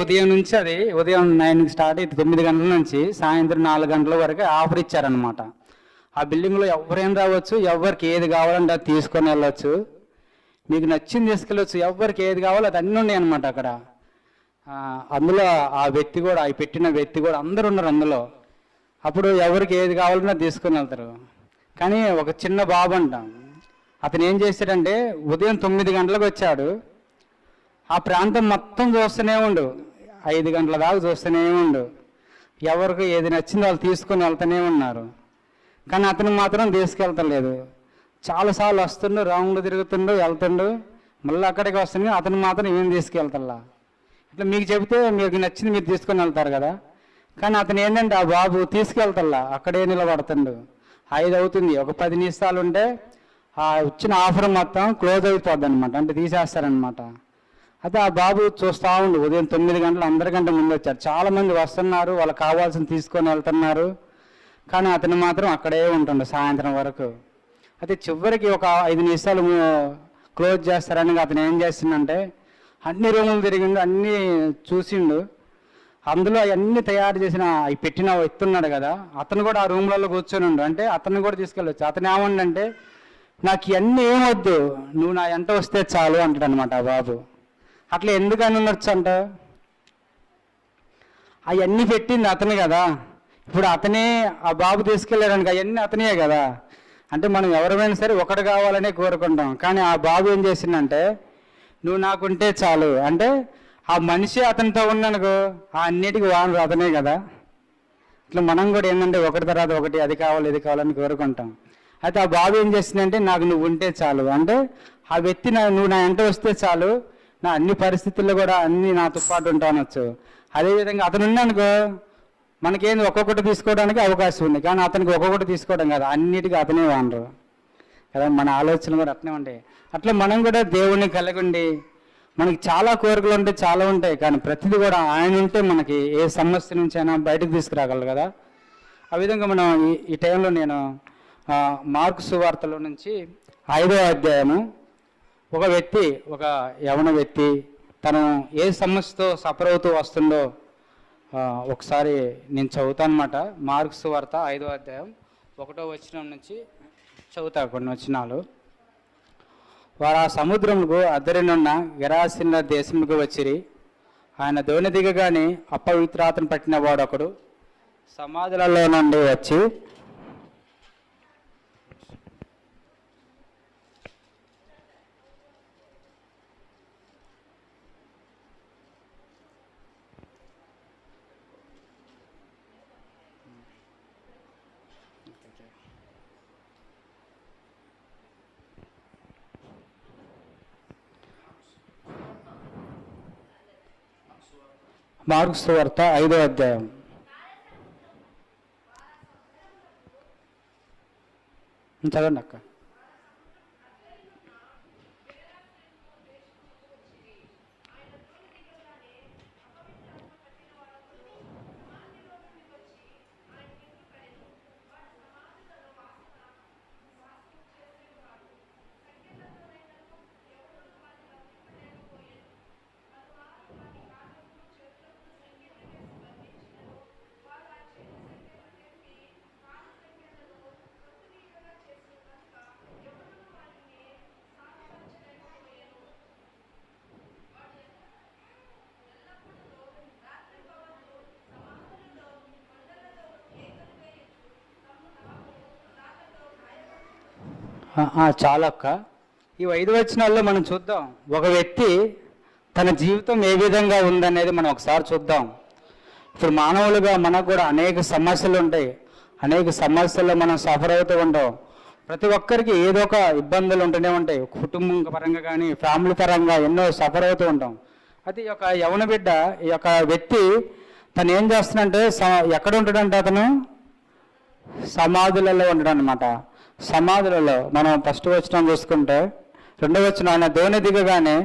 ఉదయం నుంచి అది ఉదయం 9కి స్టార్ట్ అయితే 9 గంటల నుంచి సాయంత్రం 4 గంటల వరకు ఆఫర్ ఇచ్చారనమాట. ఆ బిల్డింగ్లో ఎవరైనా రావచ్చు, ఎవరికి ఏది కావాలంటే అది తీసుకొని వెళ్ళొచ్చు, మీకు నచ్చింది తీసుకెళ్ళవచ్చు, ఎవరికి ఏది కావాలో అది అన్నీ ఉన్నాయి అనమాట అక్కడ. అందులో ఆ వ్యక్తి కూడా, అవి పెట్టిన వ్యక్తి కూడా అందరు ఉన్నారు అందులో. అప్పుడు ఎవరికి ఏది కావాలన్నా తీసుకొని వెళ్తారు. కానీ ఒక చిన్న బాబు అంట, అతను ఏం చేశాడంటే ఉదయం 9 గంటలకు వచ్చాడు. ఆ ప్రాంతం మొత్తం చూస్తూనే ఉండు, 5 గంటల దాకా చూస్తూనే ఉండు, ఎవరికి ఏది నచ్చిందో వాళ్ళు తీసుకొని వెళ్తూనే ఉన్నారు. కానీ అతను మాత్రం తీసుకెళ్తలేదు. చాలాసార్లు వస్తుండు, రౌండ్లు తిరుగుతుండు, వెళ్తుండు, మళ్ళీ అక్కడికి వస్తుంది, అతను మాత్రం ఏం తీసుకెళ్తల్లా. ఇట్లా మీకు చెబితే మీకు నచ్చింది మీరు తీసుకొని వెళ్తారు కదా. కానీ అతను ఏంటంటే ఆ బాబు తీసుకెళ్తల్లా, అక్కడే నిలబడుతుండు. 5 అవుతుంది, ఒక 10 నిమిషాలు ఉంటే ఆ వచ్చిన ఆఫర్ మొత్తం క్లోజ్ అయిపోద్ది అనమాట, అంటే తీసేస్తారనమాట. అయితే ఆ బాబు చూస్తూ ఉండు, ఉదయం 9 గంటలు అందరికంటే ముందు వచ్చారు. చాలామంది వస్తున్నారు, వాళ్ళకి కావాల్సింది తీసుకొని వెళ్తున్నారు. కానీ అతను మాత్రం అక్కడే ఉంటుండు సాయంత్రం వరకు. అయితే చివరికి ఒక 5 నిమిషాలు క్లోజ్ చేస్తారని అతను ఏం చేసిండంటే అన్ని రూములు తిరిగిండు, అన్నీ చూసిండు. అందులో అవన్నీ తయారు చేసిన అవి పెట్టిన వ్యక్తి ఉన్నాడు కదా, అతను కూడా ఆ రూమ్లలో కూర్చొని ఉండు. అంటే అతను కూడా తీసుకెళ్ళొచ్చు. అతను ఏమండంటే నాకు ఇవన్నీ ఏమొద్దు, నువ్వు నా ఎంట వస్తే చాలు అంటాడు అనమాట ఆ బాబు. అట్లా ఎందుకని ఉండొచ్చు అంట, అవన్నీ పెట్టింది అతను కదా. ఇప్పుడు అతనే ఆ బాబు తీసుకెళ్ళాడనుక అవన్నీ అతనే కదా. అంటే మనం ఎవరైనా సరే ఒకటి కావాలనే కోరుకుంటాం. కానీ ఆ బాబు ఏం చేసిందంటే నువ్వు నాకుంటే చాలు అంటే ఆ మనిషి అతనితో ఉన్నానుకో ఆ అన్నిటికీ వానరు అతనే కదా. ఇట్లా మనం కూడా ఏంటంటే ఒకటి తర్వాత ఒకటి, అది కావాలి ఇది కావాలని కోరుకుంటాం. అయితే ఆ బాబు ఏం చేసిందంటే నాకు నువ్వు ఉంటే చాలు అంటే ఆ వ్యక్తి నువ్వు నా వెంట వస్తే చాలు, నా అన్ని పరిస్థితుల్లో కూడా అన్నీ నాతో పాటు ఉంటానొచ్చు. అదేవిధంగా అతను ఉన్నానుకో మనకేంది ఒక్కొక్కటి తీసుకోవడానికి అవకాశం ఉంది. కానీ అతనికి ఒక్కొక్కటి తీసుకోవడం కదా, అన్నిటికీ అతనే వానరు కదా. మన ఆలోచనలు కూడా అట్నే ఉంటాయి. అట్లా మనం కూడా దేవుణ్ణి కలిగి ఉండి, మనకి చాలా కోరికలు ఉంటాయి, చాలా ఉంటాయి, కానీ ప్రతిదీ కూడా ఆయన ఉంటే మనకి ఏ సమస్య నుంచి అయినా బయటకు తీసుకురాగలరు కదా. ఆ విధంగా మనం ఈ టైంలో నేను మార్కు సువార్తలో నుంచి 5వ అధ్యాయము, ఒక వ్యక్తి, ఒక యవన వ్యక్తి తను ఏ సమస్యతో సఫర్ అవుతూ వస్తుందో ఒకసారి నేను చదువుతాను అనమాట. మార్కు సువార్త 5వ అధ్యాయం 1వ వచనం నుంచి చదువుతా కొన్ని వచనాలు. వారు ఆ సముద్రముకు అద్దరినున్న గెరాసిన్ల దేశముకు వచ్చిరి. ఆయన దోణి దిగగానే అపవిత్రాత్మను పట్టిన వాడొకడు సమాధులలో నుండి వచ్చి మార్కు సువార్త 5వ అధ్యాయం చదవండి అక్క. చాలా అక్క. ఈ 5 వచనాల్లో మనం చూద్దాం, ఒక వ్యక్తి తన జీవితం ఏ విధంగా ఉందనేది మనం ఒకసారి చూద్దాం. ఇప్పుడు మానవులుగా మనకు కూడా అనేక సమస్యలు ఉంటాయి, అనేక సమస్యల్లో మనం సఫర్ అవుతూ ఉంటాం. ప్రతి ఒక్కరికి ఏదో ఒక ఇబ్బందులు ఉంటూనే ఉంటాయి, కుటుంబం పరంగా కానీ ఫ్యామిలీ పరంగా ఎన్నో సఫర్ అవుతూ ఉంటాం. అయితే ఈ యొక్క యవన బిడ్డ, ఈ యొక్క వ్యక్తి తను ఏం చేస్తున్నంటే ఎక్కడ ఉంటాడంటే అతను సమాధులలో ఉంటాడు అనమాట. సమాధులలో మనం ఫస్ట్ వచనం చూసుకుంటే 2వ వచనం, ఆయన దోణి దిగగానే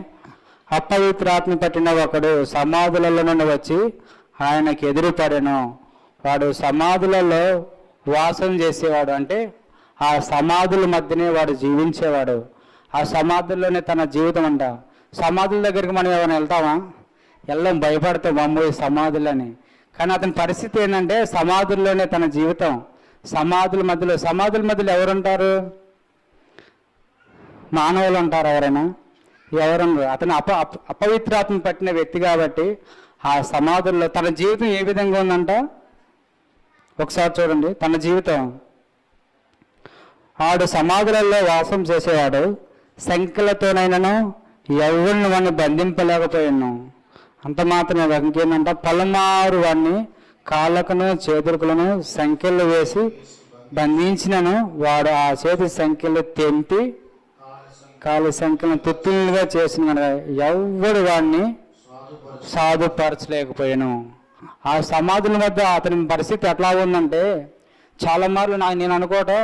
అపవిత్రాత్మ పట్టిన ఒకడు సమాధులలో నుండి వచ్చి ఆయనకి ఎదురుపడెను. వాడు సమాధులలో వాసం చేసేవాడు, అంటే ఆ సమాధుల మధ్యనే వాడు జీవించేవాడు. ఆ సమాధుల్లోనే తన జీవితం అంట. సమాధుల దగ్గరికి మనం ఏమైనా వెళ్తామా? ఎల్లం భయపడతాం అమ్మో ఈ సమాధులని. కానీ అతని పరిస్థితి ఏంటంటే సమాధుల్లోనే తన జీవితం. సమాధుల మధ్యలో ఎవరుంటారు? మానవులు ఉంటారు. ఎవరైనా ఎవరున్నారు? అతను అపవిత్రాత్మ పట్టిన వ్యక్తి కాబట్టి ఆ సమాధుల్లో తన జీవితం ఏ విధంగా ఉందంట ఒకసారి చూడండి. తన జీవితం, ఆడు సమాధులలో వాసం చేసేవాడు, సంఖ్యలతోనైనాను ఎవరిని వాడిని బంధింపలేకపోయాను. అంత మాత్రమే ఇంకేందంట, పలుమారు వాడిని కాళ్ళకును చేతులకులను సంఖ్యలు వేసి బంధించినను వాడు ఆ చేతి సంఖ్యలు తెంపి కాళ్ళ సంఖ్యలను తుత్తులుగా చేసిన ఎవడు వాడిని సాధుపరచలేకపోయాను. ఆ సమాధుల మధ్య అతని పరిస్థితి ఎట్లా ఉందంటే చాలా మార్లు నేను అనుకోవటం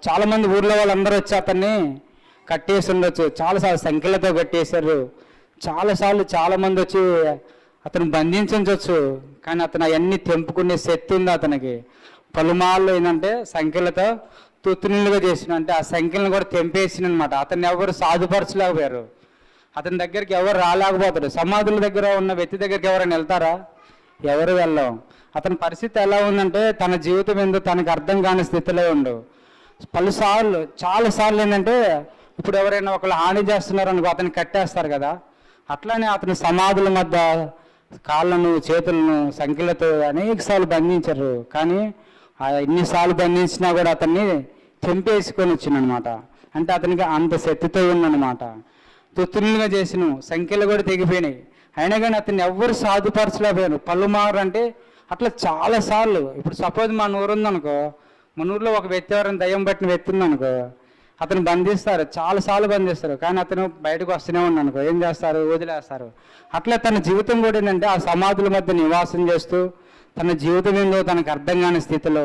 చాలా మంది ఊర్లో వాళ్ళందరూ వచ్చి అతన్ని కట్టేసి ఉండొచ్చు. చాలాసార్లు సంఖ్యలతో కట్టేశారు. చాలాసార్లు చాలామంది వచ్చి అతను బంధించవచ్చు. కానీ అతను అవన్నీ తెంపుకునే శక్తి ఉంది అతనికి. పలుమార్లు ఏంటంటే సంఖ్యలతో తుత్తునిలుగా చేసిన, అంటే ఆ సంఖ్యలను కూడా తెంపేసిన అనమాట. అతన్ని ఎవరు సాధుపరచలేకపోయారు. అతని దగ్గరికి ఎవరు రాలేకపోతారు. సమాధుల దగ్గర ఉన్న వ్యక్తి దగ్గరికి ఎవరైనా వెళ్తారా? ఎవరు వెళ్ళం. అతని పరిస్థితి ఎలా ఉందంటే తన జీవితం ఏందో తనకు అర్థం కాని స్థితిలో ఉండు. చాలాసార్లు ఏంటంటే ఇప్పుడు ఎవరైనా ఒకళ్ళు హాని చేస్తున్నారు అనుకో అతన్ని కట్టేస్తారు కదా, అట్లానే అతని సమాధుల మధ్య కాళ్ళను చేతులను సంఖ్యలతో అనేకసార్లు బంధించారు. కానీ ఎన్నిసార్లు బంధించినా కూడా అతన్ని తెంపేసుకొని వచ్చిందనమాట. అంటే అతనికి అంత శక్తితో ఉందన్నమాట. తుత్తులుగా చేసిన సంఖ్యలు కూడా తెగిపోయినాయి. అయినా కానీ అతన్ని ఎవ్వరు సాధుపరచలేకపోయారు. పలుమారు అంటే అట్లా చాలాసార్లు. ఇప్పుడు సపోజ్ మన ఊరు ఉందనుకో, మన ఊర్లో ఒక వ్యక్తి ఎవరైనా దయ్యం పట్టిన వ్యక్తి ఉందనుకో, అతను బంధిస్తారు, చాలాసార్లు బంధిస్తారు. కానీ అతను బయటకు వస్తూనే ఉన్నానుకో ఏం చేస్తారు? వదిలేస్తారు. అట్లా తన జీవితం కూడా ఏంటంటే ఆ సమాధుల మధ్య నివాసం చేస్తూ తన జీవితం ఏందో తనకు అర్థం కాని స్థితిలో,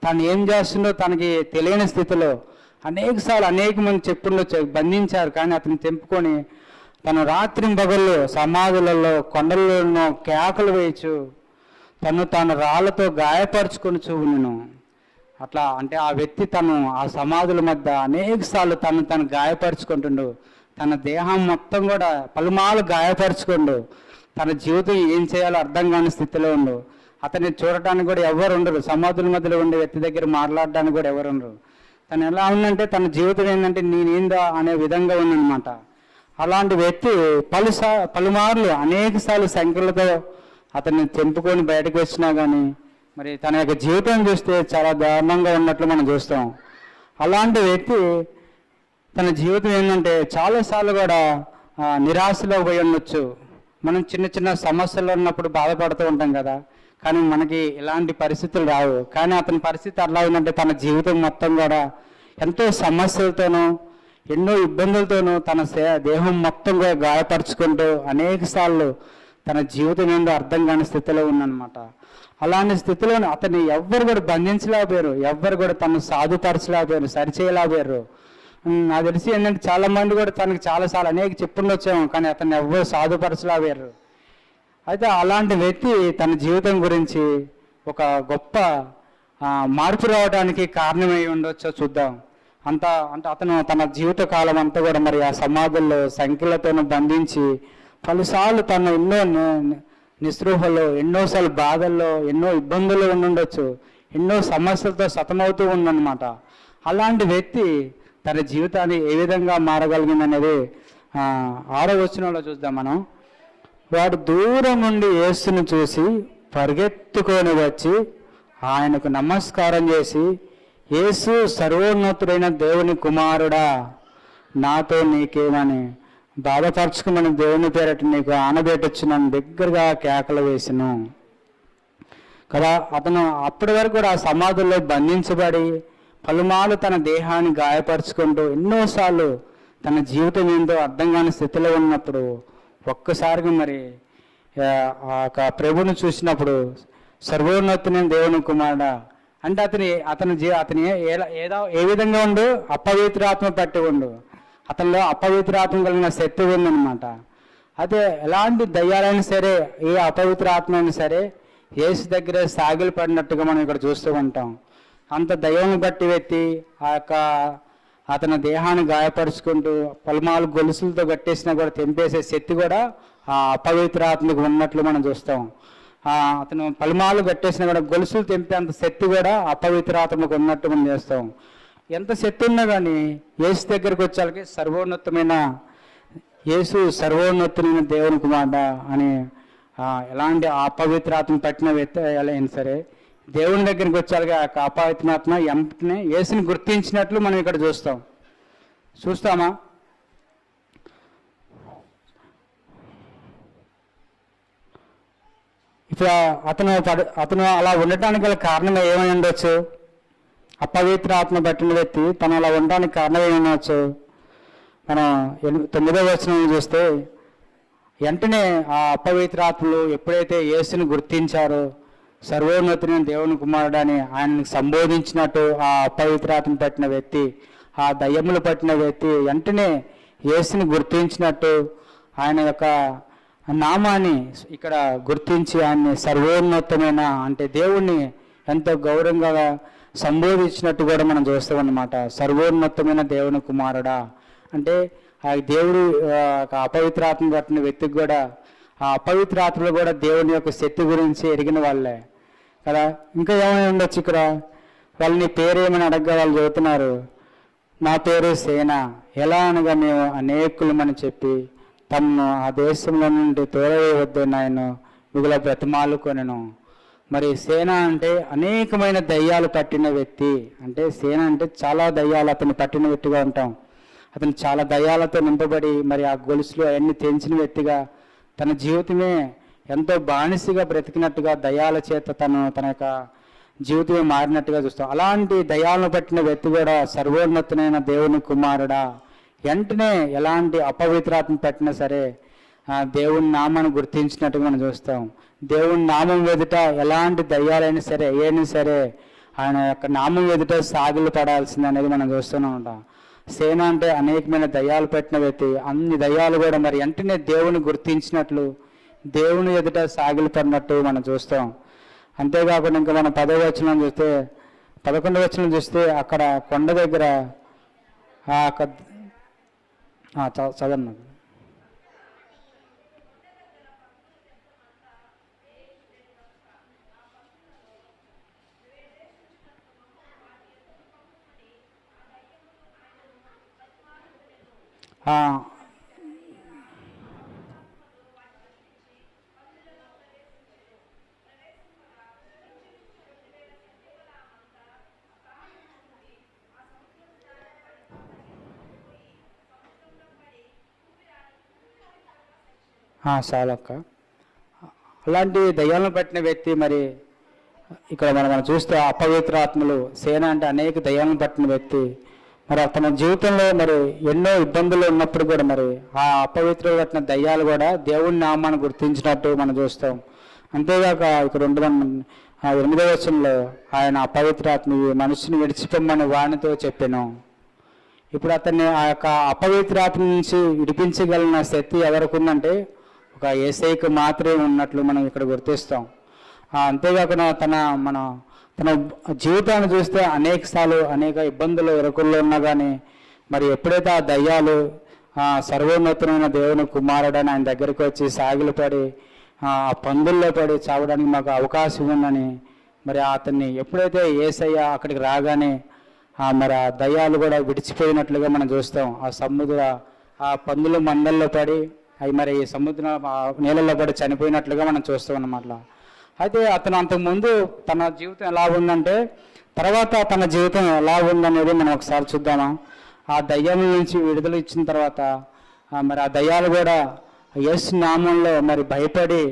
తను ఏం చేస్తుందో తనకి తెలియని స్థితిలో అనేక మంది చెప్పుల్లో బంధించారు. కానీ అతను తెంపుకొని తను రాత్రి పగళ్ళు సమాధులలో కొండలలో కేకలు వేయచ్చు, తాను రాళ్లతో గాయపరుచుకొని చూపును. అట్లా అంటే ఆ వ్యక్తి తను ఆ సమాధుల మధ్య అనేకసార్లు తను గాయపరుచుకుంటుండు. తన దేహం మొత్తం కూడా పలుమార్లు గాయపరుచుకుండు. తన జీవితం ఏం చేయాలో అర్థం కాని స్థితిలో ఉండు. అతన్ని చూడటానికి కూడా ఎవరు ఉండరు. సమాధుల మధ్యలో ఉండే వ్యక్తి దగ్గర మాట్లాడడానికి కూడా ఎవరు ఉండరు. తను ఎలా ఉందంటే తన జీవితం ఏంటంటే నేనేందా అనే విధంగా ఉందన్నమాట. అలాంటి వ్యక్తి పలుమార్లు అనేకసార్లు సంఖ్యలతో అతన్ని తెంపుకొని బయటకు వచ్చినా కానీ మరి తన యొక్క జీవితం చూస్తే చాలా దారుణంగా ఉన్నట్లు మనం చూస్తాం. అలాంటి వ్యక్తి తన జీవితం ఏంటంటే చాలాసార్లు కూడా నిరాశలో పోయి ఉండొచ్చు. మనం చిన్న సమస్యలు ఉన్నప్పుడు బాధపడుతూ ఉంటాం కదా, కానీ మనకి ఇలాంటి పరిస్థితులు రావు. కానీ అతని పరిస్థితి అట్లా ఉందంటే తన జీవితం మొత్తం కూడా ఎంతో సమస్యలతోనూ ఎన్నో ఇబ్బందులతోనూ తన దేహం మొత్తం కూడా గాయపరుచుకుంటూ అనేకసార్లు తన జీవితం ఏందో అర్థం కాని స్థితిలో ఉందన్నమాట. అలాంటి స్థితిలో అతన్ని ఎవ్వరు కూడా బంధించలేకపోయారు, ఎవ్వరు కూడా తను సాధుపరచలేకపోయారు, సరిచేయలేకపోయారు. నాకు తెలిసి ఏంటంటే చాలా మంది కూడా తనకి చాలాసార్లు అనేక చెప్పుండొచ్చాము, కానీ అతన్ని ఎవ్వరు సాధుపరచలేకపోయారు. అయితే అలాంటి వ్యక్తి తన జీవితం గురించి ఒక గొప్ప మార్పు రావడానికి కారణమై ఉండొచ్చో చూద్దాం. అంటే అతను తన జీవిత కాలం అంతా కూడా మరి ఆ సమాధుల్లో సంఖ్యలతోనూ బంధించి పలుసార్లు తను ఎన్నో నిస్పృహలో, ఎన్నోసార్లు బాధల్లో, ఎన్నో ఇబ్బందులు ఉండుండొచ్చు, ఎన్నో సమస్యలతో సతమవుతూ ఉందన్నమాట. అలాంటి వ్యక్తి తన జీవితాన్ని ఏ విధంగా మారగలిగిందనేది 6వ వచనంలో చూద్దాం మనం. వాడు దూరం నుండి యేసును చూసి పరిగెత్తుకొని వచ్చి ఆయనకు నమస్కారం చేసి, యేసు సర్వోన్నతుడైన దేవుని కుమారుడా, నాతో నీకేమని బాధపరచుకుని దేవుని పేరట నీకు ఆనబెట్టొచ్చు నన్ను దగ్గరగా కేకలు వేసిను కదా. అతను అప్పటి వరకు కూడా ఆ సమాధుల్లో బంధించబడి పలుమార్లు తన దేహాన్ని గాయపరుచుకుంటూ ఎన్నోసార్లు తన జీవితం ఏంటో అర్థం కాని స్థితిలో ఉన్నప్పుడు ఒక్కసారిగా మరి ఆ ప్రభుని చూసినప్పుడు సర్వోన్నతుని దేవుని కుమారుడా అంటే అతను ఏ విధంగా ఉండు? అపవిత్రాత్మ పట్టి ఉండు. అతనిలో అపవిత్రాత్మ కలిగిన శక్తి ఉందన్నమాట. అయితే ఎలాంటి దయ్యాలైనా సరే, ఏ అపవిత్రాత్మ అయినా సరే యేసు దగ్గర సాగిలు పడినట్టుగా మనం ఇక్కడ చూస్తూ ఉంటాం. అంత దయ్యం బట్టి వ్యక్తి అతని దేహాన్ని గాయపరుచుకుంటూ పలుమాలు గొలుసులతో కట్టేసినా కూడా తెంపేసే శక్తి కూడా ఆ అపవిత్రాత్మకు ఉన్నట్లు మనం చూస్తాం. అతను పలుమాలు కట్టేసినా కూడా గొలుసులు తెంపేంత శక్తి కూడా అపవిత్రాత్మకు ఉన్నట్టు మనం చేస్తాం. ఎంత శక్తి ఉన్నా కానీ యేసు దగ్గరికి వచ్చాలకి యేసు సర్వోన్నతమైన దేవుని కుమారుడు అని ఎలాంటి అపవిత్రాత్మ పట్టిన వ్యక్తి ఎలా అయినా సరే దేవుని దగ్గరికి వచ్చాక ఆ అపవిత్రాత్మ ఎంటనే యేసుని గుర్తించినట్లు మనం ఇక్కడ చూస్తామా? ఇప్పుడు అతను అలా ఉండటానికి గల కారణం ఏమై ఉండొచ్చు? అపవిత్ర ఆత్మ పట్టిన వ్యక్తి తను అలా ఉండడానికి కారణం ఏమనవచ్చు? మనం 9వ వచనం చూస్తే వెంటనే ఆ అపవిత్రాత్మలు ఎప్పుడైతే యేసుని గుర్తించారో సర్వోన్నతుని దేవుని కుమారుడు అని ఆయనను సంబోధించినట్టు ఆ అపవిత్రాత్మ పట్టిన వ్యక్తి, ఆ దయ్యములు పట్టిన వ్యక్తి వెంటనే యేసుని గుర్తించినట్టు ఆయన యొక్క నామాన్ని ఇక్కడ గుర్తించి ఆయన్ని సర్వోన్నతమైన అంటే దేవుణ్ణి ఎంతో గౌరవంగా సంబోధించినట్టు కూడా మనం చూస్తాం అన్నమాట. సర్వోన్నతమైన దేవుని కుమారుడా అంటే ఆ దేవుడు అపవిత్రాత్మ పట్టిన వ్యక్తికి కూడా ఆ అపవిత్రాత్మలు కూడా దేవుని యొక్క శక్తి గురించి ఎరిగిన వాళ్ళే కదా. ఇంకా ఏమైనా ఉండొచ్చు ఇక్కడ? వాళ్ళని పేరేమని అడగగా వాళ్ళు చెబుతున్నారు, నా పేరు సేన, ఎలా అనగా మేము అనేకులమని చెప్పి తమను ఆ దేశంలో నుండి తోలవేయవద్దని ఆయన మిగుల బ్రతిమాలుకొనెను. మరి సేన అంటే అనేకమైన దయ్యాలు పట్టిన వ్యక్తి. అంటే సేన అంటే చాలా దయ్యాలు అతను పట్టిన వ్యక్తిగా ఉంటాం. అతను చాలా దయ్యాలతో నింపబడి మరి ఆ గొలుసులు అవన్నీ తెంచిన వ్యక్తిగా తన జీవితమే ఎంతో బానిసగా బ్రతికినట్టుగా దయ్యాల చేత తన యొక్క జీవితమే మారినట్టుగా చూస్తాం. అలాంటి దయ్యాలను పట్టిన వ్యక్తి కూడా సర్వోన్నతమైన దేవుని కుమారుడా వెంటనే ఎలాంటి అపవిత్రాత్మ పట్టినా సరే దేవుని నామాన్ని గుర్తించినట్టుగా మనం చూస్తాం. దేవుని నామం ఎదుట ఎలాంటి దయ్యాలైనా సరే ఏమైనా సరే ఆయన యొక్క నామం ఎదుట సాగిలు పడాల్సింది అనేది మనం చూస్తూనే ఉంటాం. సేన అంటే అనేకమైన దయ్యాలు పెట్టిన వ్యక్తి. అన్ని దయ్యాలు కూడా మరి వెంటనే దేవుని గుర్తించినట్లు దేవుని ఎదుట సాగిలు పడినట్టు మనం చూస్తాం. అంతేకాకుండా ఇంకా మనం 10వ వచనం చూస్తే 11వ వచనం చూస్తే అక్కడ కొండ దగ్గర చదవను. చాలక్క. అలాంటి దయ్యాలను పట్టిన వ్యక్తి మరి ఇక్కడ మనం చూస్తే అపవిత్రాత్మలు సేన అంటే అనేక దయ్యాలను పట్టిన వ్యక్తి మరి తన జీవితంలో మరి ఎన్నో ఇబ్బందులు ఉన్నప్పుడు కూడా మరి ఆ అపవిత్ర పట్టిన దయ్యాలు కూడా దేవుని నామాన్ని గుర్తించినట్టు మనం చూస్తాం. అంతేగాక ఇక్కడ 8వ వచనంలో ఆయన అపవిత్రాత్మ మనుషుని విడిచిపోమని వానితో చెప్పాను. ఇప్పుడు అతన్ని ఆ యొక్క అపవిత్రాత్మ నుంచి విడిపించగలిగిన శక్తి ఎవరికి ఉందంటే ఒక యేసయ్యకు మాత్రమే ఉన్నట్లు మనం ఇక్కడ గుర్తిస్తాం. అంతేకాకుండా తన జీవితాన్ని చూస్తే అనేక ఇబ్బందులు ఇరుకుల్లో ఉన్నా కానీ మరి ఎప్పుడైతే ఆ దయ్యాలు సర్వోన్నతమైన దేవుని కుమారుడని ఆయన దగ్గరికి వచ్చి సాగిలపడి ఆ పందుల్లో పడి చావడానికి మాకు అవకాశం ఉందని మరి అతన్ని ఎప్పుడైతే యేసయ్య అక్కడికి రాగానే మరి ఆ దయ్యాలు కూడా విడిచిపోయినట్లుగా మనం చూస్తాం. ఆ పందుల మందల్లో పడి అవి మరి సముద్ర నీళ్ళల్లో పడి చనిపోయినట్లుగా మనం చూస్తాం అన్నమాట. అయితే అతను అంతకుముందు తన జీవితం ఎలా ఉందంటే తర్వాత తన జీవితం ఎలా ఉందనేది మనం ఒకసారి చూద్దామా. ఆ దయ్యం నుంచి విడుదల ఇచ్చిన తర్వాత మరి ఆ దయ్యాలు కూడా యేసు నామంలో మరి భయపడి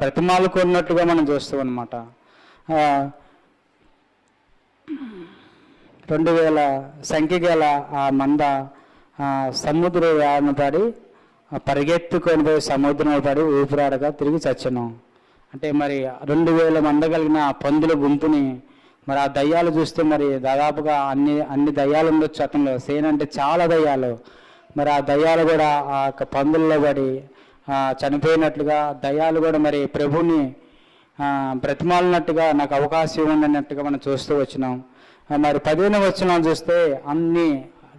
బ్రతిమాలుకున్నట్టుగా మనం చూస్తాం అన్నమాట. 2000 సంఖ్య గల ఆ మంద సముద్ర యాన పడి పరిగెత్తుకొని పోయి సముద్రంలో పడి ఊపిరాడగా తిరిగి చచ్చను. అంటే మరి 2000 మంద కలిగిన పందుల గుంపుని మరి ఆ దయ్యాలు చూస్తే మరి దాదాపుగా అన్ని దయ్యాలు ఉండొచ్చు అతనిలో. సేన అంటే చాలా దయ్యాలు. మరి ఆ దయ్యాలు కూడా ఆ పందుల్లో పడి చనిపోయినట్లుగా దయ్యాలు కూడా మరి ప్రభుని బ్రతిమాలినట్టుగా నాకు అవకాశం ఇవ్వండి అన్నట్టుగా మనం చూస్తూ వచ్చినాం. మరి 15వ వచనం చూస్తే అన్ని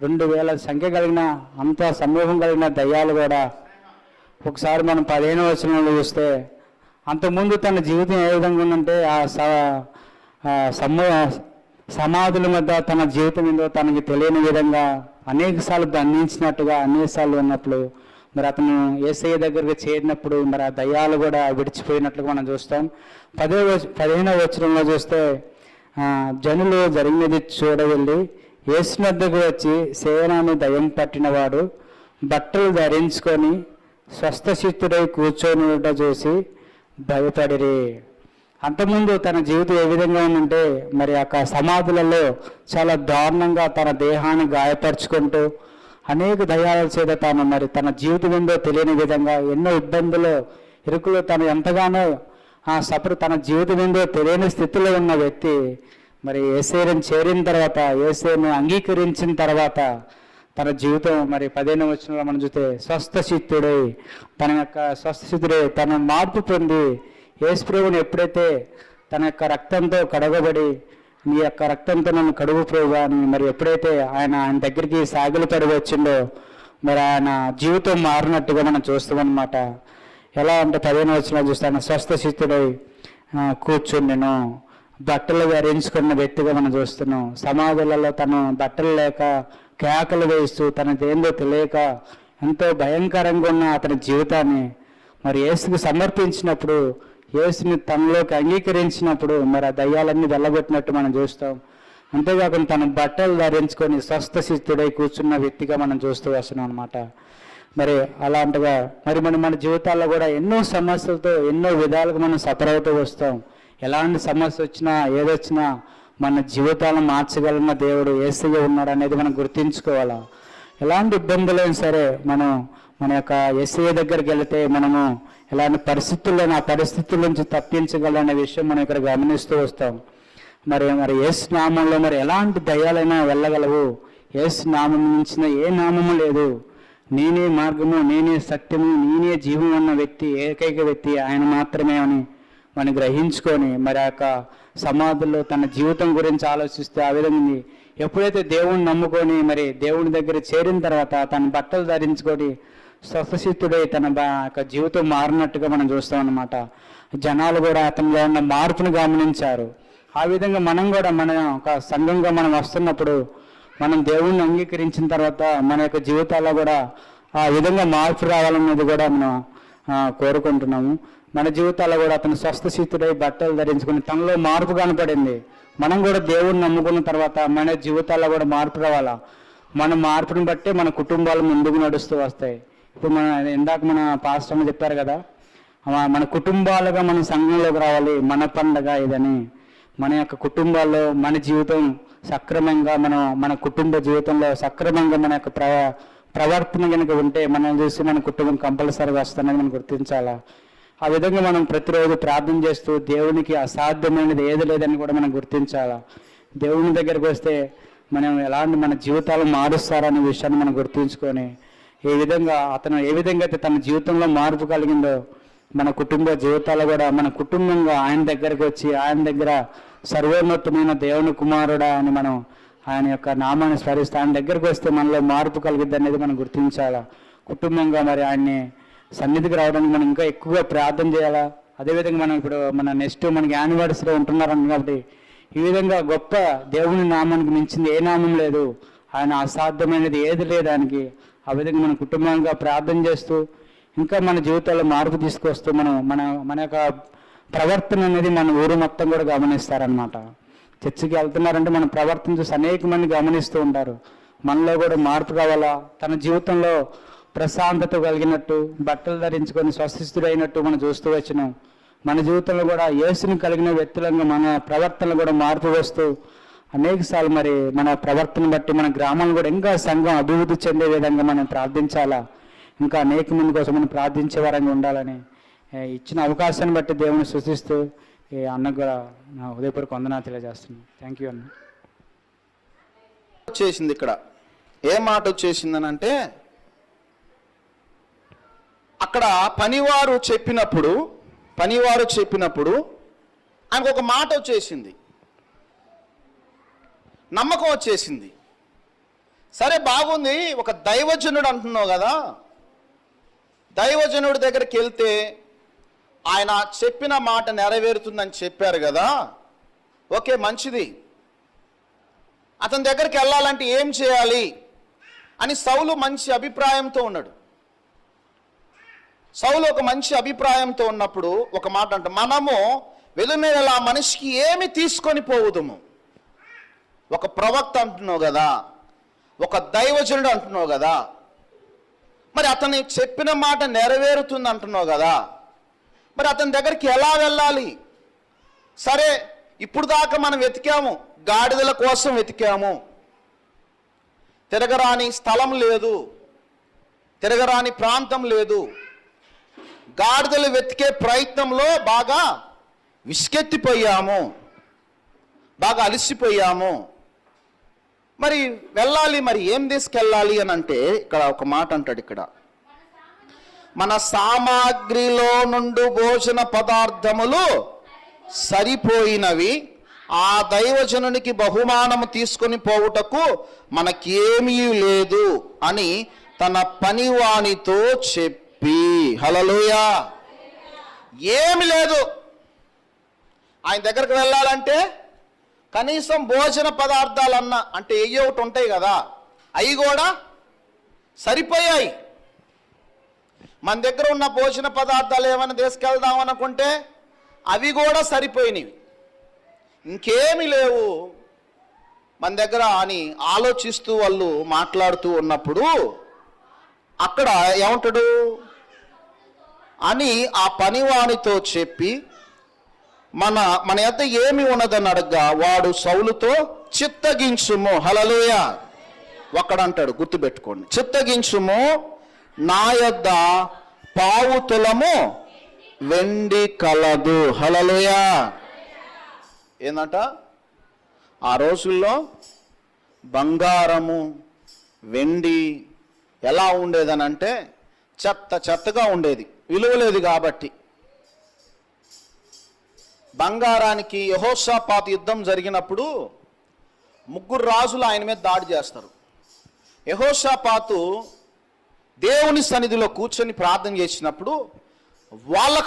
2000 సంఖ్య కలిగిన అంత సమూహం కలిగిన దయ్యాలు కూడా ఒకసారి మనం 15వ వచనంలో చూస్తే అంతకుముందు తన జీవితం ఏ విధంగా ఉందంటే సమాధుల మధ్య తన జీవితం ఏందో తనకి తెలియని విధంగా అనేకసార్లు బంధించినట్టుగా అనేకసార్లు ఉన్నప్పుడు మరి అతను యేసయ్య దగ్గరికి చేరినప్పుడు మరి ఆ దయ్యాలు కూడా విడిచిపోయినట్లుగా మనం చూస్తాం. 15వ వచనంలో చూస్తే జనులు జరిగినది చూడవెళ్ళి యేసు వద్దకు వచ్చి సేనాను దయ్యం పట్టినవాడు బట్టలు ధరించుకొని స్వస్థచిత్తుడై కూర్చొని చూసి భయపడిరి. అంతకుముందు తన జీవితం ఏ విధంగా ఉందంటే మరి ఆ సమాధులలో చాలా దారుణంగా తన దేహాన్ని గాయపరుచుకుంటూ అనేక దయ్యాల చేత తాను మరి తన జీవితం ఏందో తెలియని విధంగా ఎన్నో ఇబ్బందులు ఇరుకులు తను ఎంతగానో తన జీవితం ఏందో తెలియని స్థితిలో ఉన్న వ్యక్తి మరి యేసయ్యను చేరిన తర్వాత యేసయ్యను అంగీకరించిన తర్వాత తన జీవితం మరి 15వ వచనంలో మనం చూస్తే స్వస్థచిత్తుడై తన మార్పు పొంది యేసు ప్రభువుని ఎప్పుడైతే తన యొక్క రక్తంతో కడగబడి నీ యొక్క రక్తంతో నన్ను కడుగు ప్రభువా అని మరి ఎప్పుడైతే ఆయన దగ్గరికి సాగిలి పడి వచ్చిండో మరి ఆయన జీవితం మారినట్టుగా మనం చూస్తామన్నమాట. ఎలా అంటే 15వ వచనంలో చూస్తాను స్వస్థచిత్తుడై కూర్చుని నేను బట్టలు ధరించుకున్న వ్యక్తిగా మనం చూస్తున్నాం. సమాధులలో తను బట్టలు లేక కేకలు వేస్తూ తనదేందో తెలియక ఎంతో భయంకరంగా ఉన్న అతని జీవితాన్ని మరి యేసుకు సమర్పించినప్పుడు యేసుని తనలోకి అంగీకరించినప్పుడు మరి ఆ దయ్యాలన్నీ వెళ్ళగొట్టినట్టు మనం చూస్తాం. అంతేకాకుండా తన బట్టలు ధరించుకొని స్వస్థచిత్తుడై కూర్చున్న వ్యక్తిగా మనం చూస్తూ వస్తున్నాం అనమాట. మరి అలాంటిగా మరి మన జీవితాల్లో కూడా ఎన్నో సమస్యలతో ఎన్నో విధాలుగా మనం సఫర్ అవుతూ వస్తాం. ఎలాంటి సమస్య వచ్చినా ఏదొచ్చినా మన జీవితాలను మార్చగలిగిన దేవుడు యేసయ్య ఉన్నాడు అనేది మనం గుర్తించుకోవాలా. ఎలాంటి ఇబ్బందులైనా సరే మన యొక్క యేసయ్య దగ్గరికి వెళితే మనము ఎలాంటి పరిస్థితుల్లో ఆ పరిస్థితుల నుంచి తప్పించగలనే విషయం మనం ఇక్కడ గమనిస్తూ వస్తాం. మరి యేసు నామంలో మరి ఎలాంటి దయ్యాలైనా వెళ్ళగలవు. యేసు నామం మించిన ఏ నామము లేదు. నేనే మార్గము, నేనే సత్యము, నేనే జీవం అన్న వ్యక్తి, ఏకైక వ్యక్తి ఆయన మాత్రమే అని మనం గ్రహించుకొని మరి ఆ యొక్క సమాధుల్లో తన జీవితం గురించి ఆలోచిస్తే ఆ విధంగా ఎప్పుడైతే దేవుణ్ణి నమ్ముకొని మరి దేవుని దగ్గర చేరిన తర్వాత తన బట్టలు ధరించుకొని స్వస్థచిత్తుడై తన యొక్క జీవితం మారినట్టుగా మనం చూస్తాం అన్నమాట. జనాలు కూడా అతనిలో ఉన్న మార్పును గమనించారు. ఆ విధంగా మనం కూడా మన ఒక సంఘంగా మనం వస్తున్నప్పుడు మనం దేవుణ్ణి అంగీకరించిన తర్వాత మన యొక్క జీవితాల్లో కూడా ఆ విధంగా మార్పు రావాలన్నది కూడా మనం కోరుకుంటున్నాము. మన జీవితాల్లో కూడా అతను స్వస్థచిత్తుడై బట్టలు ధరించుకుని తనలో మార్పు కనపడింది. మనం కూడా దేవుణ్ణి నమ్ముకున్న తర్వాత మన జీవితాల్లో కూడా మార్పు రావాలా. మన మార్పుని బట్టే మన కుటుంబాలు ముందుకు నడుస్తూ వస్తాయి. ఇప్పుడు ఇందాక మన పాస్టర్ చెప్పారు కదా, మన కుటుంబాలుగా మన సంఘంలోకి రావాలి. మన పండగ ఇదని మన యొక్క కుటుంబాల్లో మన జీవితం సక్రమంగా మన కుటుంబ జీవితంలో సక్రమంగా మన యొక్క ప్రవర్తన కనుక ఉంటే మనం చూసి మన కుటుంబం కంపల్సరీగా వస్తుందని మనం గుర్తించాలా. ఆ విధంగా మనం ప్రతిరోజు ప్రార్థన చేస్తూ దేవునికి అసాధ్యమైనది ఏది లేదని కూడా మనం గుర్తించాలా. దేవుని దగ్గరికి వస్తే మనం ఎలాంటి మన జీవితాలు మారుస్తారనే విషయాన్ని మనం గుర్తించుకొని ఏ విధంగా అయితే తన జీవితంలో మార్పు కలిగిందో మన కుటుంబ జీవితాలు కూడా మన కుటుంబంగా ఆయన దగ్గరకు వచ్చి ఆయన దగ్గర సర్వోన్నతమైన దేవుని కుమారుడా అని మనం ఆయన యొక్క నామాన్ని స్మరిస్తే ఆయన దగ్గరకు వస్తే మనలో మార్పు కలిగిద్ది అనేది మనం గుర్తించాలా. కుటుంబంగా మరి ఆయన్ని సన్నిధికి రావడానికి మనం ఇంకా ఎక్కువగా ప్రార్థన చేయాలా. అదేవిధంగా మనం ఇప్పుడు మనకి యానివర్సరీ ఉంటున్నారని కాబట్టి ఈ విధంగా గొప్ప దేవుని నామానికి మించింది ఏ నామం లేదు. ఆయన అసాధ్యమైనది ఏది లేదు ఆయనకి. ఆ విధంగా మన కుటుంబంగా ప్రార్థన చేస్తూ ఇంకా మన జీవితాల్లో మార్పు తీసుకొస్తూ మన యొక్క ప్రవర్తన అనేది మన ఊరు మొత్తం కూడా గమనిస్తారనమాట. చర్చికి వెళ్తున్నారంటే మన ప్రవర్తన చూసి అనేక మంది గమనిస్తూ ఉంటారు. మనలో కూడా మార్పు కావాలా. తన జీవితంలో ప్రశాంతత కలిగినట్టు బట్టలు ధరించుకొని స్వస్థితుడైనట్టు మనం చూస్తూ వచ్చినాం. మన జీవితంలో కూడా యేసుని కలిగిన వ్యక్తులంగా మన ప్రవర్తనలు కూడా మార్పు వస్తూ అనేకసార్లు మరి మన ప్రవర్తన బట్టి మన గ్రామాలను కూడా ఇంకా సంఘం అభివృద్ధి చెందే విధంగా మనం ప్రార్థించాలా. ఇంకా అనేక మంది కోసం మనం ప్రార్థించే వారంగా ఉండాలని ఇచ్చిన అవకాశాన్ని బట్టి దేవుని సూచిస్తూ ఈ అన్నకు కూడా నా ఉదయపూర్వక వందనాలు తెలియజేస్తున్నాను. థ్యాంక్ యూ అన్న. వచ్చేసింది ఇక్కడ ఏ మాట వచ్చేసిందని అంటే అక్కడ పనివారు చెప్పినప్పుడు ఆయనకు ఒక మాట వచ్చేసింది. నమ్మకం వచ్చేసింది. సరే బాగుంది, ఒక దైవజనుడు అంటున్నావు కదా, దైవజనుడి దగ్గరికి వెళ్తే ఆయన చెప్పిన మాట నెరవేరుతుందని చెప్పారు కదా, ఓకే మంచిది. అతని దగ్గరికి వెళ్ళాలంటే ఏం చేయాలి అని సౌలు మంచి అభిప్రాయంతో ఉన్నాడు. సౌలు ఒక మంచి అభిప్రాయంతో ఉన్నప్పుడు ఒక మాట అంట, మనము వెలునేల ఆ మనిషికి ఏమి తీసుకొని పోవుదుము. ఒక ప్రవక్త అంటున్నావు కదా, ఒక దైవజనుడు అంటున్నావు కదా, మరి అతని చెప్పిన మాట నెరవేరుతుంది అంటున్నావు కదా, మరి అతని దగ్గరికి ఎలా వెళ్ళాలి? సరే ఇప్పుడు దాకా మనం వెతికాము, గాడిదల కోసం వెతికాము, తిరగరాని స్థలం లేదు, తిరగరాని ప్రాంతం లేదు. గాడిదలు వెతికే ప్రయత్నంలో బాగా విసుకెత్తిపోయాము, బాగా అలసిపోయాము. మరి వెళ్ళాలి, మరి ఏం తీసుకెళ్ళాలి అని అంటే ఇక్కడ ఒక మాట అంటాడు, ఇక్కడ మన సామాగ్రిలో నుండి భోజన పదార్థములు సరిపోయినవి, ఆ దైవజనునికి బహుమానము తీసుకొని పోవుటకు మనకేమీ లేదు అని తన పనివానితో చెప్పి, హల్లెలూయా, ఏమి లేదు. ఆయన దగ్గరకు వెళ్ళాలంటే కనీసం భోజన పదార్థాలన్నా అంటే ఎయ్యి ఒకటి ఉంటాయి కదా, అవి కూడా సరిపోయాయి. మన దగ్గర ఉన్న భోజన పదార్థాలు ఏమైనా తీసుకెళ్దాం అనుకుంటే అవి కూడా సరిపోయినవి, ఇంకేమీ లేవు మన దగ్గర అని ఆలోచిస్తూ వాళ్ళు మాట్లాడుతూ ఉన్నప్పుడు అక్కడ ఏమంటాడు అని ఆ పనివానితో చెప్పి, మన యొద్ద ఏమి ఉన్నదని అడగ్గా వాడు సౌలుతో చిత్తగించుము, హల్లెలూయా. ఒక్కడంటాడు, గుర్తుపెట్టుకోండి, చిత్తగించుము, నా యొద్ద పావు తులము వెండి కలదు, హల్లెలూయా. ఏందంట, ఆ రోజుల్లో బంగారము వెండి ఎలా ఉండేదనంటే చెత్తగా ఉండేది, విలువ లేదు. కాబట్టి బంగారానికి యెహోషాపాతు యుద్ధం జరిగినప్పుడు 3 రాజులు ఆయన మీద దాడి చేస్తారు. యెహోషాపాతు దేవుని సన్నిధిలో కూర్చొని ప్రార్థన చేసినప్పుడు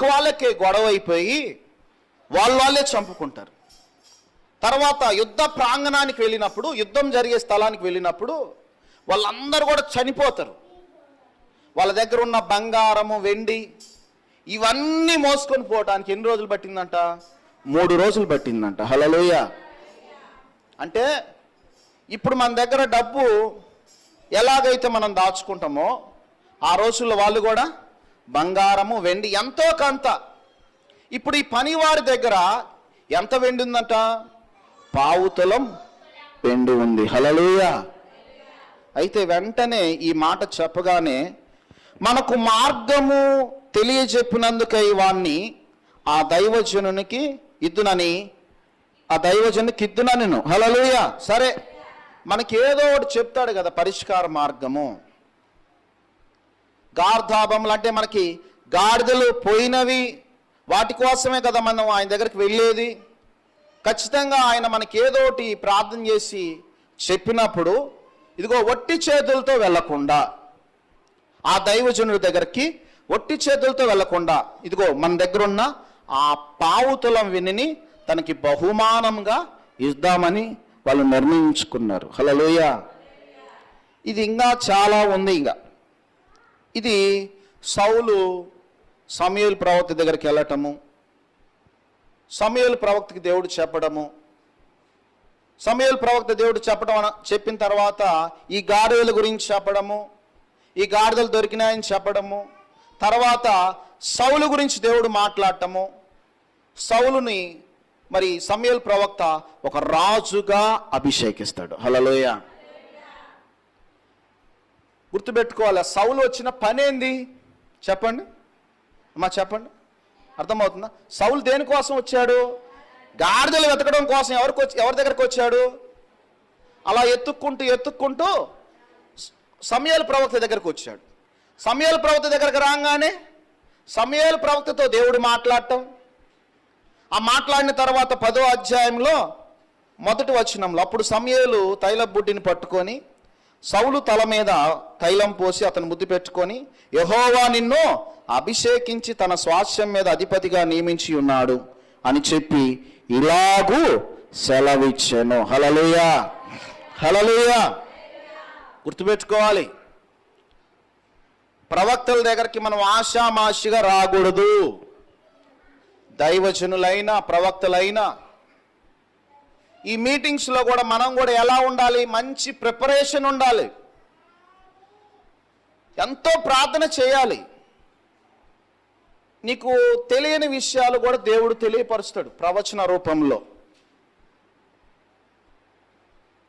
వాళ్ళకే గొడవ అయిపోయి వాళ్ళే చంపుకుంటారు. తర్వాత యుద్ధ ప్రాంగణానికి వెళ్ళినప్పుడు, యుద్ధం జరిగే స్థలానికి వెళ్ళినప్పుడు వాళ్ళందరూ కూడా చనిపోతారు. వాళ్ళ దగ్గర ఉన్న బంగారము వెండి ఇవన్నీ మోసుకొని పోవటానికి ఎన్ని రోజులు పట్టిందంట? 3 రోజులు పట్టిందంట, హల్లెలూయా. అంటే ఇప్పుడు మన దగ్గర డబ్బు ఎలాగైతే మనం దాచుకుంటామో ఆ రోజుల్లో వాళ్ళు కూడా బంగారము వెండి ఎంతో కొంత. ఇప్పుడు ఈ పనివారి దగ్గర ఎంత వెండి ఉందంట? పావు తులం వెండి ఉంది, హల్లెలూయా. అయితే వెంటనే ఈ మాట చెప్పగానే మనకు మార్గము తెలియజెప్పినందుకై వాణ్ణి ఆ దైవజనునికి ఇద్దునని, ఆ దైవజనునికి ఇద్దునని, హల్లెలూయా. సరే మనకి ఏదో ఒకటి చెప్తాడు కదా పరిష్కార మార్గము. గార్ధాబములు అంటే మనకి గాడిదలు పోయినవి, వాటి కోసమే కదా మనం ఆయన దగ్గరికి వెళ్ళేది. ఖచ్చితంగా ఆయన మనకి ఏదో ఒకటి ప్రార్థన చేసి చెప్పినప్పుడు ఇదిగో ఒట్టి చేతులతో వెళ్ళకుండా, ఆ దైవజనుడి దగ్గరికి ఒట్టి చేతులతో వెళ్ళకుండా ఇదిగో మన దగ్గర ఉన్న ఆ పావు తులం వెండిని తనకి బహుమానంగా ఇద్దామని వాళ్ళు నిర్ణయించుకున్నారు, హల్లెలూయా. ఇది ఇంకా చాలా ఉంది. ఇంకా ఇది సౌలు సమూయేలు ప్రవక్త దగ్గరికి వెళ్ళటము, సమూయేలు ప్రవక్తకి దేవుడు చెప్పడము, సమూయేలు ప్రవక్త దేవుడు చెప్పిన తర్వాత ఈ గాడిదల గురించి చెప్పడము, ఈ గాడిదలు దొరికినాయని చెప్పడము, తర్వాత సౌలు గురించి దేవుడు మాట్లాడటము. సౌలుని మరి సమూయేలు ప్రవక్త ఒక రాజుగా అభిషేకిస్తాడు, హల్లెలూయా. గుర్తుపెట్టుకోవాలి, సౌలు వచ్చిన పని ఏంది చెప్పండి అమ్మా, చెప్పండి, అర్థమవుతుందా? సౌలు దేనికోసం వచ్చాడు? గాడిదలు వెతకడం కోసం. ఎవరి దగ్గరకు వచ్చాడు? అలా ఎత్తుక్కుంటూ సమూయేలు ప్రవక్త దగ్గరకు వచ్చాడు. సమూయేలు ప్రవక్త దగ్గరకు రాగానే సమూయేలు ప్రవక్తతో దేవుడు మాట్లాడటం, ఆ మాట్లాడిన తర్వాత 10వ అధ్యాయంలో మొదటి వచనంలో, అప్పుడు సమూయేలు తైలపు బుడ్డిని పట్టుకొని సౌలు తల మీద తైలం పోసి అతను ముద్దు పెట్టుకొని, యెహోవా నిన్ను అభిషేకించి తన స్వాస్థ్యం మీద అధిపతిగా నియమించి ఉన్నాడు అని చెప్పి ఇలాగూ సెలవిచ్చెను. హల్లెలూయా, హల్లెలూయా. గుర్తుపెట్టుకోవాలి, ప్రవక్తల దగ్గరికి మనం ఆషామాషిగా రాకూడదు. దైవజనులైనా ప్రవక్తలైనా ఈ మీటింగ్స్లో కూడా మనం కూడా ఎలా ఉండాలి? మంచి ప్రిపరేషన్ ఉండాలి, ఎంతో ప్రార్థన చేయాలి. నీకు తెలియని విషయాలు కూడా దేవుడు తెలియపరుస్తాడు ప్రవచన రూపంలో.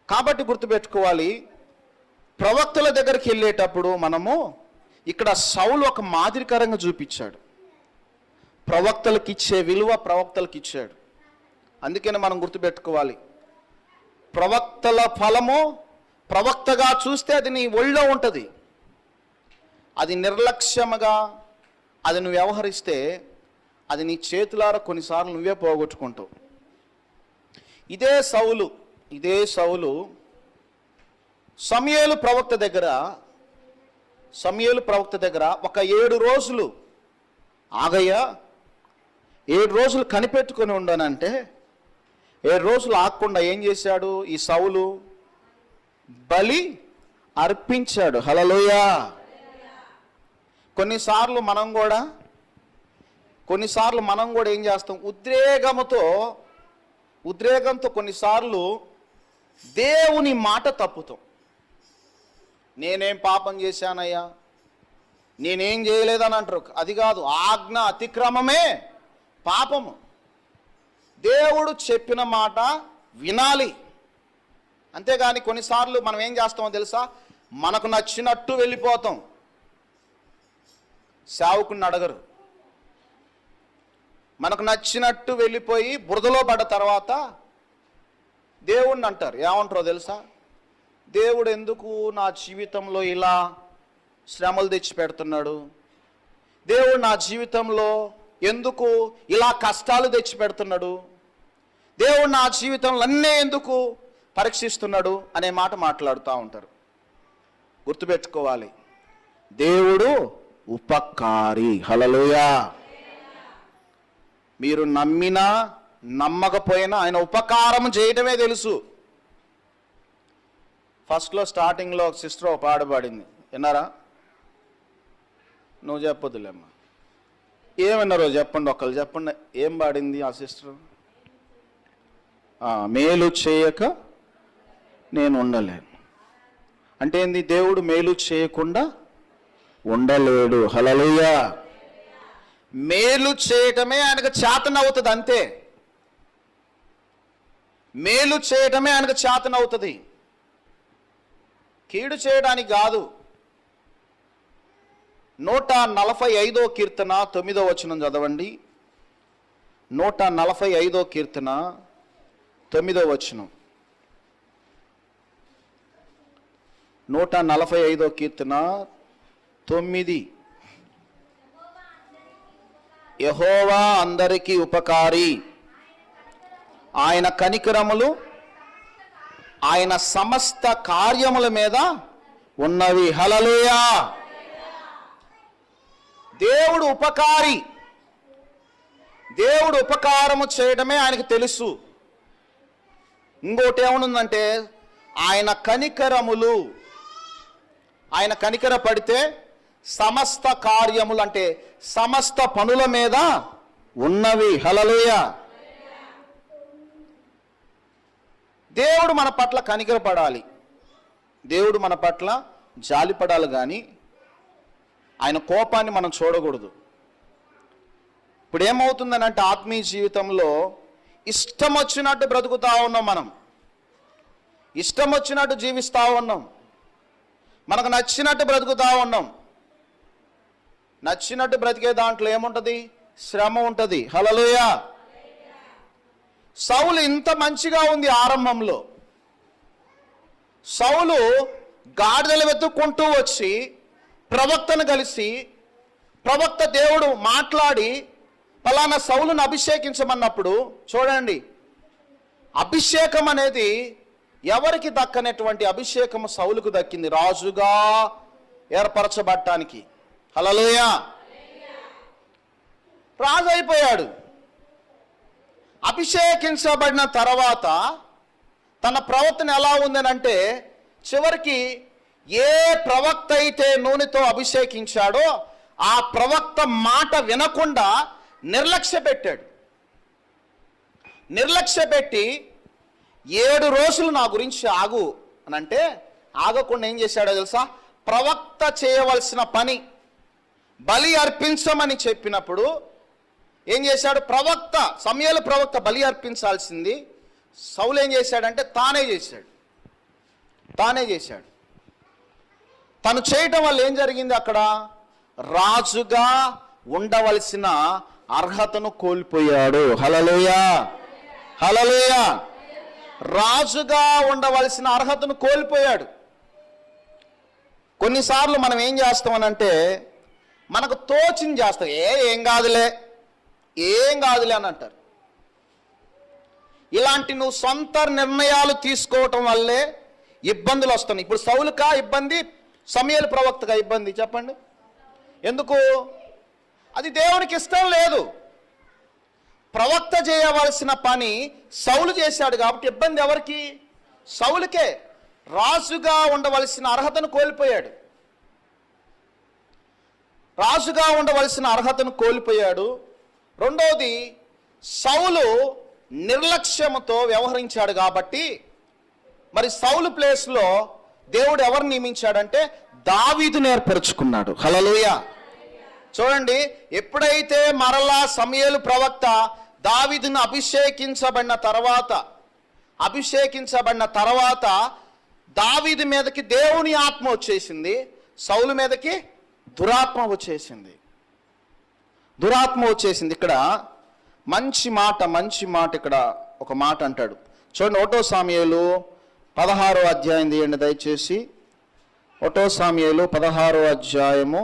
కాబట్టి గుర్తుపెట్టుకోవాలి, ప్రవక్తల దగ్గరికి వెళ్ళేటప్పుడు మనము ఇక్కడ సౌలు ఒక మాదిరికరంగా చూపించాడు. ప్రవక్తలకు ఇచ్చే విలువ ప్రవక్తలకు ఇచ్చాడు. అందుకని మనం గుర్తుపెట్టుకోవాలి, ప్రవక్తల ఫలము ప్రవక్తగా చూస్తే అది నీ ఒళ్ళో ఉంటుంది. అది నిర్లక్ష్యముగా అది నువ్వు వ్యవహరిస్తే అది నీ చేతులారా కొన్నిసార్లు నువ్వే పోగొట్టుకుంటావు. ఇదే సౌలు సమూయేలు ప్రవక్త దగ్గర ఒక 7 రోజులు ఆగయ్యా, 7 రోజులు కనిపెట్టుకొని ఉండనంటే 7 రోజులు ఆగకుండా ఏం చేశాడు? ఈ సౌలు బలి అర్పించాడు. హల్లెలూయా. కొన్నిసార్లు మనం కూడా ఏం చేస్తాం? ఉద్రేకంతో కొన్నిసార్లు దేవుని మాట తప్పుతాం. నేనేం పాపం చేశానయ్యా, నేనేం చేయలేదని అంటారు. అది కాదు, ఆజ్ఞ అతిక్రమమే పాపము. దేవుడు చెప్పిన మాట వినాలి. అంతేగాని కొన్నిసార్లు మనం ఏం చేస్తామో తెలుసా? మనకు నచ్చినట్టు వెళ్ళిపోతాం. సేవకుని అడగరు. మనకు నచ్చినట్టు వెళ్ళిపోయి బురదలో పడ్డ తర్వాత దేవుణ్ణి అంటారు. ఏమంటారో తెలుసా? దేవుడు ఎందుకు నా జీవితంలో ఇలా శ్రమలు తెచ్చి పెడుతున్నాడు? దేవుడు నా జీవితంలో ఎందుకు ఇలా కష్టాలు తెచ్చి పెడుతున్నాడు? దేవుడు నా జీవితంలో అన్నీ ఎందుకు పరీక్షిస్తున్నాడు అనే మాట మాట్లాడుతూ ఉంటారు. గుర్తుపెట్టుకోవాలి, దేవుడు ఉపకారి. హల్లెలూయా. మీరు నమ్మినా నమ్మకపోయినా ఆయన ఉపకారం చేయటమే తెలుసు. ఫస్ట్లో స్టార్టింగ్లో ఒక సిస్టర్ ఒక పాట పాడింది, విన్నారా? నువ్వు చెప్పొద్దులేమ్మా. ఏమన్నారో చెప్పండి, ఒకళ్ళు చెప్పండి. ఏం పాడింది ఆ సిస్టర్? మేలు చేయక నేను ఉండలేను అంటే ఏంది? దేవుడు మేలు చేయకుండా ఉండలేడు. హల్లెలూయా. మేలు చేయటమే ఆయనకు చేతనవుతుంది, అంతే. మేలు చేయటమే ఆయనకు చేతనవుతుంది, కీడు చేయడానికి కాదు. 145వ కీర్తన 9వ వచనం చదవండి. 145వ కీర్తన 9వ వచనం. 145వ కీర్తన 9. యెహోవా అందరికీ ఉపకారి, ఆయన కనికరములు ఆయన సమస్త కార్యముల మీద ఉన్నవి. హల్లెలూయా. దేవుడు ఉపకారి. దేవుడు ఉపకారము చేయడమే ఆయనకు తెలుసు. ఇంకోటి ఏమనుందంటే ఆయన కనికరములు. ఆయన కనికర పడితే సమస్త కార్యములు అంటే సమస్త పనుల మీద ఉన్నవి. హల్లెలూయా. దేవుడు మన పట్ల కనికరపడాలి, దేవుడు మన పట్ల జాలిపడాలి, కానీ ఆయన కోపాన్ని మనం చూడకూడదు. ఇప్పుడు ఏమవుతుందని అంటే ఆత్మీయ జీవితంలో ఇష్టం వచ్చినట్టు బ్రతుకుతా ఉన్నాం, మనం ఇష్టం వచ్చినట్టు జీవిస్తూ ఉన్నాం, మనకు నచ్చినట్టు బ్రతుకుతూ ఉన్నాం. నచ్చినట్టు బ్రతికే దాంట్లో ఏముంటుంది? శ్రమ ఉంటుంది. హల్లెలూయా. సౌలు ఇంత మంచిగా ఉంది ఆరంభంలో. సౌలు గాడిదలు వెతుక్కుంటూ వచ్చి ప్రవక్తను కలిసి, ప్రవక్త దేవుడు మాట్లాడి పలానా సౌలును అభిషేకించమన్నప్పుడు చూడండి, అభిషేకం అనేది ఎవరికి దక్కనటువంటి అభిషేకం సౌలుకు దక్కింది, రాజుగా ఏర్పరచబడటానికి. హల్లెలూయా. రాజు అయిపోయాడు. అభిషేకించబడిన తర్వాత తన ప్రవర్తన ఎలా ఉందనంటే, చివరికి ఏ ప్రవక్త అయితే నూనెతో అభిషేకించాడో ఆ ప్రవక్త మాట వినకుండా నిర్లక్ష్య పెట్టాడు. నిర్లక్ష్య పెట్టి 7 రోజులు నా గురించి ఆగు అని అంటే, ఆగకుండా ఏం చేశాడో తెలుసా? ప్రవక్త చేయవలసిన పని బలి అర్పించమని చెప్పినప్పుడు ఏం చేశాడు? సమూయేలు ప్రవక్త బలి అర్పించాల్సింది సౌలు ఏం చేశాడంటే తానే చేశాడు. తను చేయటం వల్ల ఏం జరిగింది? అక్కడ రాజుగా ఉండవలసిన అర్హతను కోల్పోయాడు. హల్లెలూయా, హల్లెలూయా. రాజుగా ఉండవలసిన అర్హతను కోల్పోయాడు. కొన్నిసార్లు మనం ఏం చేస్తామనంటే, మనకు తోచింది చేస్తాం. ఏం కాదులే అని అంటారు. ఇలాంటి నువ్వు సొంత నిర్ణయాలు తీసుకోవటం వల్లే ఇబ్బందులు వస్తున్నాయి. ఇప్పుడు సౌలుకా ఇబ్బంది, సమూయేలు ప్రవక్తగా ఇబ్బంది? చెప్పండి. ఎందుకు? అది దేవునికి ఇష్టం లేదు. ప్రవక్త చేయవలసిన పని సౌలు చేశాడు కాబట్టి ఇబ్బంది ఎవరికి? సౌలుకే. రాజుగా ఉండవలసిన అర్హతను కోల్పోయాడు. రెండవది, సౌలు నిర్లక్ష్యముతో వ్యవహరించాడు కాబట్టి మరి సౌలు ప్లేస్లో దేవుడు ఎవరిని నియమించాడంటే దావీదును ఏర్పరచుకున్నాడు. హల్లెలూయా. చూడండి, ఎప్పుడైతే మరలా సమూయేలు ప్రవక్త దావీదును అభిషేకించబడిన తర్వాత దావీదు మీదకి దేవుని ఆత్మ వచ్చేసింది, సౌలు మీదకి దురాత్మ వచ్చేసింది. ఇక్కడ మంచి మాట ఇక్కడ ఒక మాట అంటాడు. చూడండి, 1 సమూయేలు 16వ అధ్యాయం తీయండి దయచేసి. 1 సమూయేలు 16వ అధ్యాయము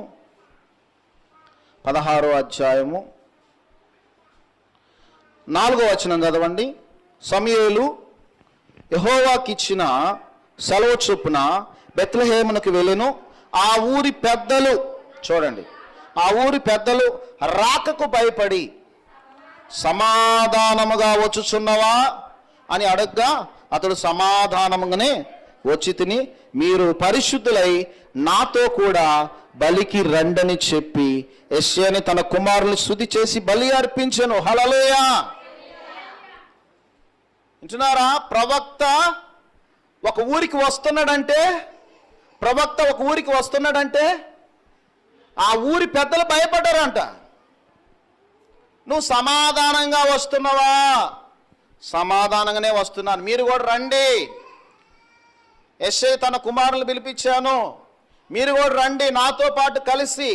4వ వచనం చదవండి. సమూయేలు యెహోవాకిచ్చిన సెలవు చొప్పున బెత్లెహేమునకు వెళ్ళెను. ఆ ఊరి పెద్దలు, చూడండి, ఆ ఊరి పెద్దలు రాకకు భయపడి సమాధానముగా వచ్చుచున్నవా అని అడగ్గా అతడు సమాధానముగానే వచ్చి తిని మీరు పరిశుద్ధులై నాతో కూడా బలికి రండని చెప్పి యెష్షయిని తన కుమారుని శుద్ధి చేసి బలి అర్పించెను. హల్లెలూయా. వింటున్నారా? ప్రవక్త ఒక ఊరికి వస్తున్నాడంటే ఆ ఊరి పెద్దలు భయపడ్డారంట. నువ్వు సమాధానంగా వస్తున్నావా? సమాధానంగానే వస్తున్నాను, మీరు కూడా రండి. యెష్షయి తన కుమారులను పిలిపించాను, మీరు కూడా రండి, నాతో పాటు కలిసి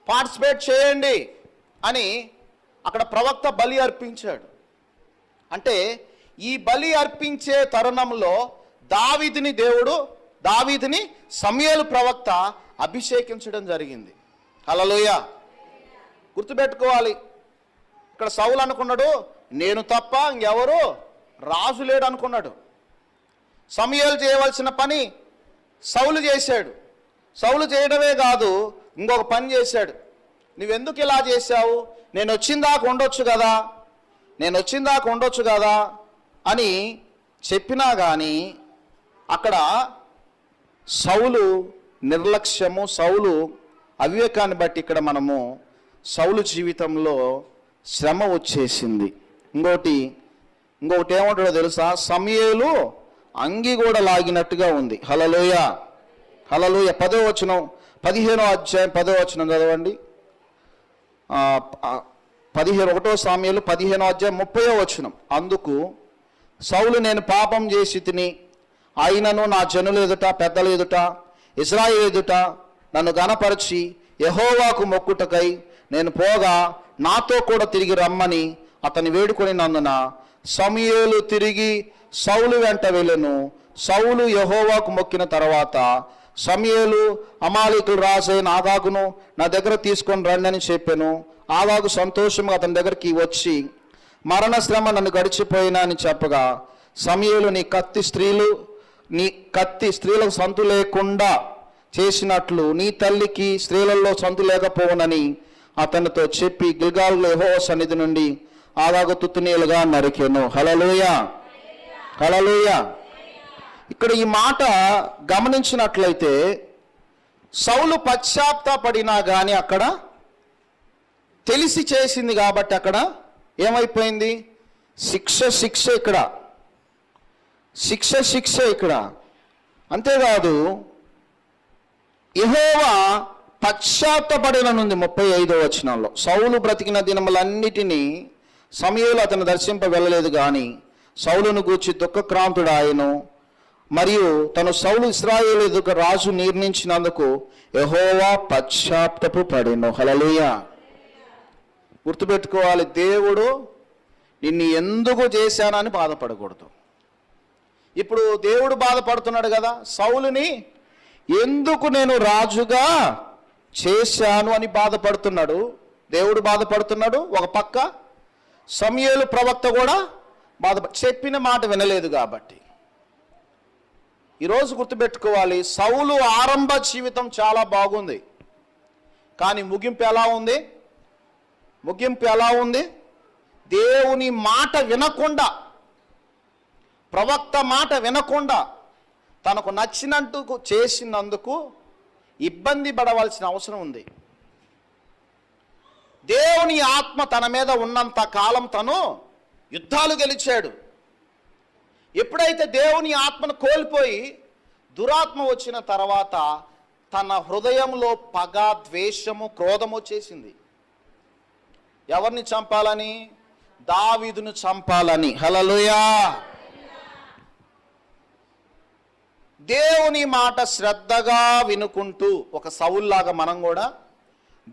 పార్టిసిపేట్ చేయండి అని అక్కడ ప్రవక్త బలి అర్పించాడు. అంటే ఈ బలి అర్పించే తరుణంలో దావీదుని సమూయేలు ప్రవక్త అభిషేకించడం జరిగింది. హల్లెలూయా. గుర్తుపెట్టుకోవాలి, ఇక్కడ సౌలు అనుకున్నాడు నేను తప్ప ఇంకెవరు రాజు లేడు అనుకున్నాడు. సమూయేలు చేయవలసిన పని సౌలు చేశాడు. సౌలు చేయడమే కాదు, ఇంకొక పని చేశాడు. నువ్వెందుకు ఇలా చేశావు? నేను వచ్చిన దాకా ఉండొచ్చు కదా అని చెప్పినా కానీ అక్కడ సౌలు నిర్లక్ష్యము, సౌలు అవివేకాన్ని బట్టి ఇక్కడ మనము సౌలు జీవితంలో శ్రమ వచ్చేసింది. ఇంకోటి ఏమంటాడో తెలుసా? సమూయేలు అంగి కూడా లాగినట్టుగా ఉంది. హల్లెలూయా, హల్లెలూయా. 10వ వచనం, 15వ అధ్యాయం 10వ వచనం చదవండి. 1 సమూయేలు 15వ అధ్యాయం 30వ వచనం. అందుకు సౌలు నేను పాపం చేసి తిని అయినను నా జనుల ఎదుట పెద్దల ఎదుట ఇశ్రాయేలు ఎదుట నన్ను గనపరిచి యెహోవాకు మొక్కుటకై నేను పోగా నాతో కూడా తిరిగి రమ్మని అతని వేడుకొని నందున సమూయేలు తిరిగి సౌలు వెంట వెళ్ళెను. సౌలు యెహోవాకు మొక్కిన తర్వాత సమూయేలు అమాలేకుల రాజైన ఆగాగును నా దగ్గర తీసుకొని రండి అని చెప్పాను. ఆగాగు సంతోషంగా అతని దగ్గరికి వచ్చి మరణ శ్రమ నన్ను గడిచిపోయినా అని చెప్పగా సమూయేలు నీ కత్తి స్త్రీలకు సంతు లేకుండా చేసినట్లు నీ తల్లికి స్త్రీలలో సంతు లేకపోవునని అతనితో చెప్పి గిల్గాలులో యెహోవా సన్నిధి నుండి ఆగాగు తుత్తునీలుగా నరికెను. హల్లెలూయా, హల్లెలూయా. ఇక్కడ ఈ మాట గమనించినట్లయితే సౌలు పశ్చాత్తాపడినా కానీ అక్కడ తెలిసి చేసింది కాబట్టి అక్కడ ఏమైపోయింది? శిక్ష ఇక్కడ, శిక్ష ఇక్కడ. అంతేకాదు యెహోవా పశ్చాత్తపడిననుంది 35వ వచనంలో. సౌలు బ్రతికిన దినములన్నిటినీ సమూయేలు అతను దర్శింప వెళ్ళలేదు గాని సౌలును గూర్చి దుఃఖక్రాంతుడాయను. మరియు తను సౌలు ఇశ్రాయేలు ఎదుట రాజు నిర్ణయించినందుకు యెహోవా పశ్చాత్తపు పడెను. హల్లెలూయా. గుర్తుపెట్టుకోవాలి, దేవుడు నిన్ను ఎందుకు చేశానని బాధపడకూడదు. ఇప్పుడు దేవుడు బాధపడుతున్నాడు కదా, సౌలుని ఎందుకు నేను రాజుగా చేశాను అని బాధపడుతున్నాడు. దేవుడు బాధపడుతున్నాడు. ఒక పక్క సమూయేలు ప్రవక్త కూడా చెప్పిన మాట వినలేదు కాబట్టి. ఈరోజు గుర్తుపెట్టుకోవాలి, సౌలు ఆరంభ జీవితం చాలా బాగుంది, కానీ ముగింపు ఎలా ఉంది? దేవుని మాట వినకుండా, ప్రవక్త మాట వినకుండా తనకు నచ్చినట్టు చేసినందుకు ఇబ్బంది పడవలసిన అవసరం ఉంది. దేవుని ఆత్మ తన మీద ఉన్నంత కాలం తను యుద్ధాలు గెలిచాడు. ఎప్పుడైతే దేవుని ఆత్మను కోల్పోయి దురాత్మ వచ్చిన తర్వాత తన హృదయంలో పగ, ద్వేషము, క్రోధము వచ్చేసింది. ఎవరిని చంపాలని? దావీదును చంపాలని. హల్లెలూయా. దేవుని మాట శ్రద్ధగా వినుకుంటూ, ఒక సౌలులాగా మనం కూడా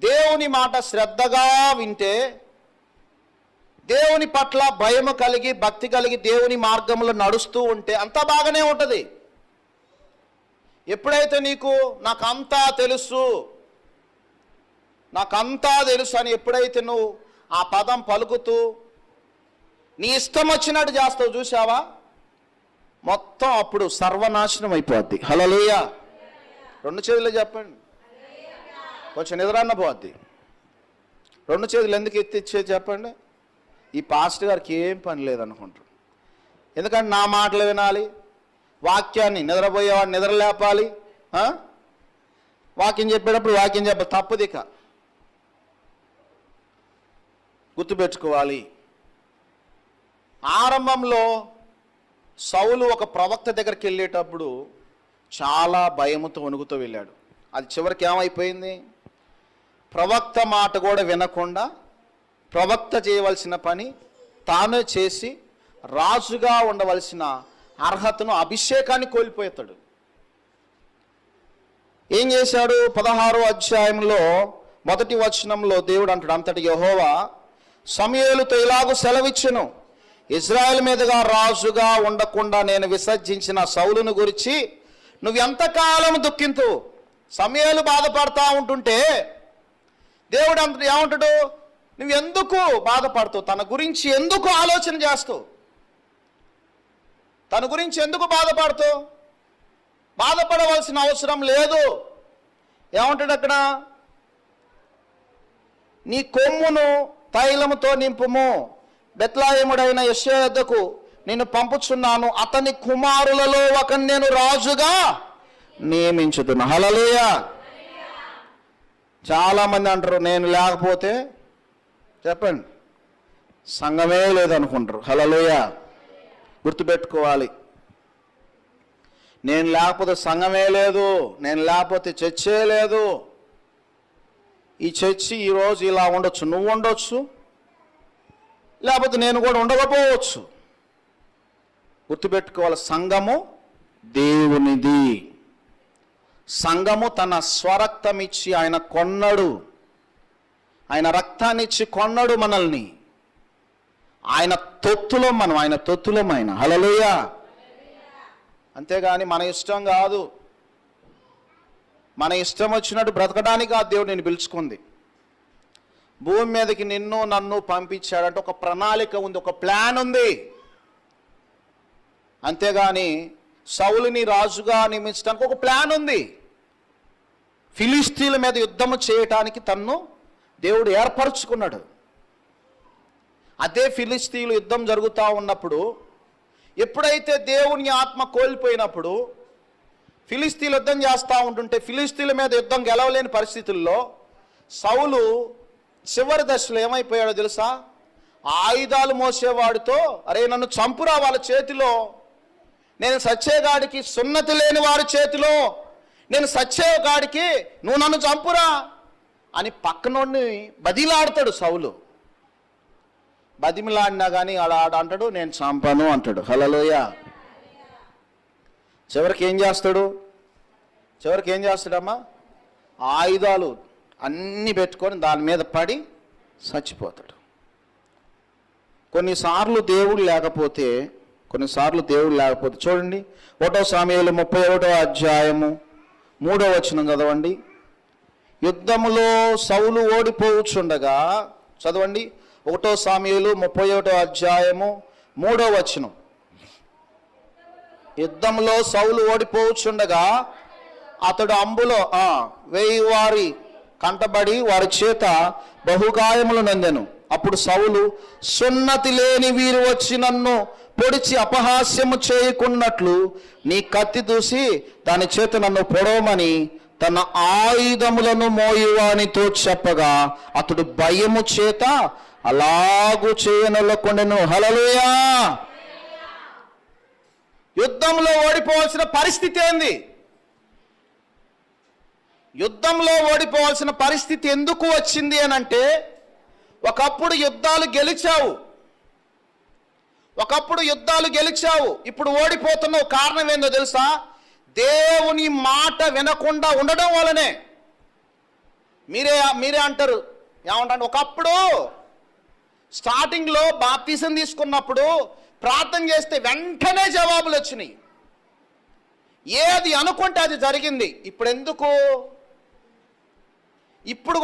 దేవుని మాట శ్రద్ధగా వింటే, దేవుని పట్ల భయము కలిగి, భక్తి కలిగి దేవుని మార్గంలో నడుస్తూ ఉంటే అంతా బాగానే ఉంటుంది. ఎప్పుడైతే నాకంతా తెలుసు అని ఎప్పుడైతే నువ్వు ఆ పదం పలుకుతూ నీ ఇష్టం వచ్చినట్టు చేస్తావు చూసావా, మొత్తం అప్పుడు సర్వనాశనం అయిపోద్ది. హల్లెలూయా. 2 చేతులు చెప్పండి. కొంచెం నిద్రన్న పోద్ది. 2 చేతులు ఎందుకు ఎత్తిచ్చే చెప్పండి. ఈ పాస్టర్ గారికి ఏం పని లేదనుకుంటారు. ఎందుకంటే నా మాటలు వినాలి, వాక్యాన్ని నిద్రపోయేవాడిని నిద్ర లేపాలి, వాక్యం చెప్పేటప్పుడు వాక్యం చెప్పాలి, తప్పదిక. గుర్తుపెట్టుకోవాలి, ఆరంభంలో సౌలు ఒక ప్రవక్త దగ్గరికి వెళ్ళేటప్పుడు చాలా భయముతో వణుకుతూ వెళ్ళాడు. అది చివరికి ఏమైపోయింది? ప్రవక్త మాట కూడా వినకుండా ప్రవక్త చేయవలసిన పని తానే చేసి రాజుగా ఉండవలసిన అర్హతను, అభిషేకాన్ని కోల్పోతాడు. ఏం చేశాడు? 16వ అధ్యాయంలో 1వ వచనంలో దేవుడు అంటాడు, అంతటి యెహోవా సమూయేలుతో ఇలాగూ సెలవిచ్చెను, ఇశ్రాయేలు మీదుగా రాజుగా ఉండకుండా నేను విసర్జించిన సౌలును గురించి నువ్వు ఎంతకాలం దుఃఖింతు. సమూయేలు బాధపడతా ఉంటుంటే దేవుడు ఏమంటాడు? నువ్వు ఎందుకు బాధపడుతావు? తన గురించి ఎందుకు ఆలోచన చేస్తావు? తన గురించి ఎందుకు బాధపడుతావు? బాధపడవలసిన అవసరం లేదు. ఏమంటాడు అక్కడ? నీ కొమ్మును తైలముతో నింపుము, బెత్లెహేముడైన యెషయా యొద్దకు నేను పంపుచున్నాను, అతని కుమారులలో ఒకని నేను రాజుగా నియమించుతున్నా. హల్లెలూయా. చాలా మంది అంటారు, నేను లేకపోతే చెప్పండి సంఘమే లేదనుకుంటారు. హల్లెలూయా. గుర్తుపెట్టుకోవాలి, నేను లేకపోతే సంఘమే లేదు, నేను లేకపోతే చర్చే లేదు. ఈ చర్చి ఈరోజు ఇలా ఉండొచ్చు, నువ్వు ఉండొచ్చు, లేకపోతే నేను కూడా ఉండకపోవచ్చు. గుర్తుపెట్టుకోవాలి, సంఘము దేవునిది. సంఘము తన స్వరక్తం ఇచ్చి ఆయన కొన్నాడు, ఆయన రక్తాన్ని ఇచ్చి కొన్నాడు మనల్ని. ఆయన తొత్తులం మనం, ఆయన తొత్తులం ఆయన. హల్లెలూయా. అంతేగాని మన ఇష్టం కాదు, మన ఇష్టం వచ్చినట్టు బ్రతకడానికి ఆ దేవుడు నేను పిలుచుకుంది. భూమి మీదకి నిన్ను నన్ను పంపించాడంటే ఒక ప్రణాళిక ఉంది, ఒక ప్లాన్ ఉంది. అంతేగాని సౌలుని రాజుగా నియమించడానికి ఒక ప్లాన్ ఉంది. ఫిలిస్తీన్ల మీద యుద్ధము చేయటానికి తన్ను దేవుడు ఏర్పరచుకున్నాడు. అదే ఫిలిస్తీన్లు యుద్ధం జరుగుతూ ఉన్నప్పుడు, ఎప్పుడైతే దేవుని ఆత్మ కోల్పోయినప్పుడు ఫిలిస్తీన్లు యుద్ధం చేస్తూ ఉంటుంటే, ఫిలిస్తీన్ల మీద యుద్ధం గెలవలేని పరిస్థితుల్లో సౌలు చివరి దశలో ఏమైపోయాడో తెలుసా? ఆయుధాలు మోసేవాడితో, అరే నన్ను చంపురా వాళ్ళ చేతిలో, నేను సచ్చేగాడికి, సున్నతి లేని వారి చేతిలో నేను సచ్చేగాడికి నువ్వు నన్ను చంపురా అని పక్కనోడిని బదిలాడతాడు సౌలు. బదిమిలాడినా కానీ అలా అంటాడు, నేను చంపను అంటాడు. హల్లెలూయా. చివరికి ఏం చేస్తాడమ్మా? ఆయుధాలు అన్నీ పెట్టుకొని దాని మీద పడి చచ్చిపోతాడు. కొన్నిసార్లు దేవుడు లేకపోతే చూడండి, 1 సమూయేలు 31వ అధ్యాయము 3వ వచనం చదవండి. యుద్ధములో సౌలు ఓడిపోవచ్చుండగా, చదవండి 1 సమూయేలు 31వ అధ్యాయము 3వ వచనం. యుద్ధంలో సౌలు ఓడిపోవచ్చుండగా అతడు అంబులో 1000 వారి కంటబడి వారి చేత బహుగాయములు నందెను. అప్పుడు సౌలు, సున్నతి లేని వీరు వచ్చి నన్ను పొడిచి అపహాస్యము చేయకున్నట్లు నీ కత్తి దూసి దాని చేత నన్ను పొడవమని తన ఆయుధములను మోయువానితో చెప్పగా అతడు భయము చేత అలాగూ చేయనొల్లకొండెను. హల్లెలూయా. యుద్ధంలో ఓడిపోవాల్సిన పరిస్థితి ఏంది? యుద్ధంలో ఓడిపోవాల్సిన పరిస్థితి ఎందుకు వచ్చింది అని అంటే, ఒకప్పుడు యుద్ధాలు గెలిచావు, ఇప్పుడు ఓడిపోతున్నావు. కారణం ఏందో తెలుసా? దేవుని మాట వినకుండా ఉండడం వల్లనే. మీరే అంటారు, ఏమంటారు? ఒకప్పుడు స్టార్టింగ్లో బాప్తిసం తీసుకున్నప్పుడు ప్రార్థన చేస్తే వెంటనే జవాబులు వచ్చినాయి, ఏది అనుకుంటే అది జరిగింది. ఇప్పుడు ఎందుకు? ఇప్పుడు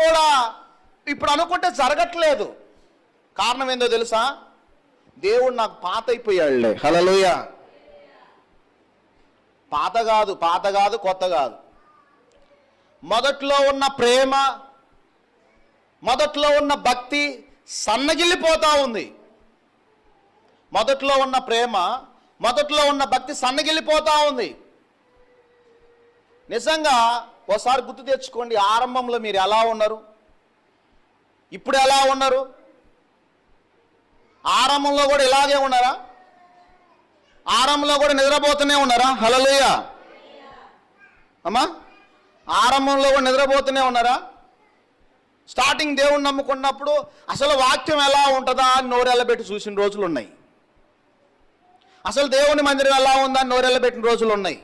అనుకుంటే జరగట్లేదు. కారణం ఏందో తెలుసా? దేవుడు నాకు పాత అయిపోయాడులే. హల్లెలూయా. పాత కాదు కొత్త కాదు. మొదట్లో ఉన్న ప్రేమ, మొదట్లో ఉన్న భక్తి సన్నగిల్లిపోతా ఉంది. మొదట్లో ఉన్న భక్తి సన్నగిల్లిపోతా ఉంది. నిజంగా ఒకసారి గుర్తు తెచ్చుకోండి, ఆరంభంలో మీరు ఎలా ఉన్నారు, ఇప్పుడు ఎలా ఉన్నారు? ఆరంభంలో కూడా ఇలాగే ఉన్నారా? ఆరంభంలో కూడా నిద్రపోతూనే ఉన్నారా? హల్లెలూయా అమ్మా. ఆరంభంలో కూడా నిద్రపోతూనే ఉన్నారా? స్టార్టింగ్ దేవుణ్ణి నమ్ముకున్నప్పుడు అసలు వాక్యం ఎలా ఉంటుందా అని నోరెళ్ళబెట్టి చూసిన రోజులు ఉన్నాయి. అసలు దేవుని మందిరం ఎలా ఉందా అని నోరెళ్ళబెట్టిన రోజులు ఉన్నాయి.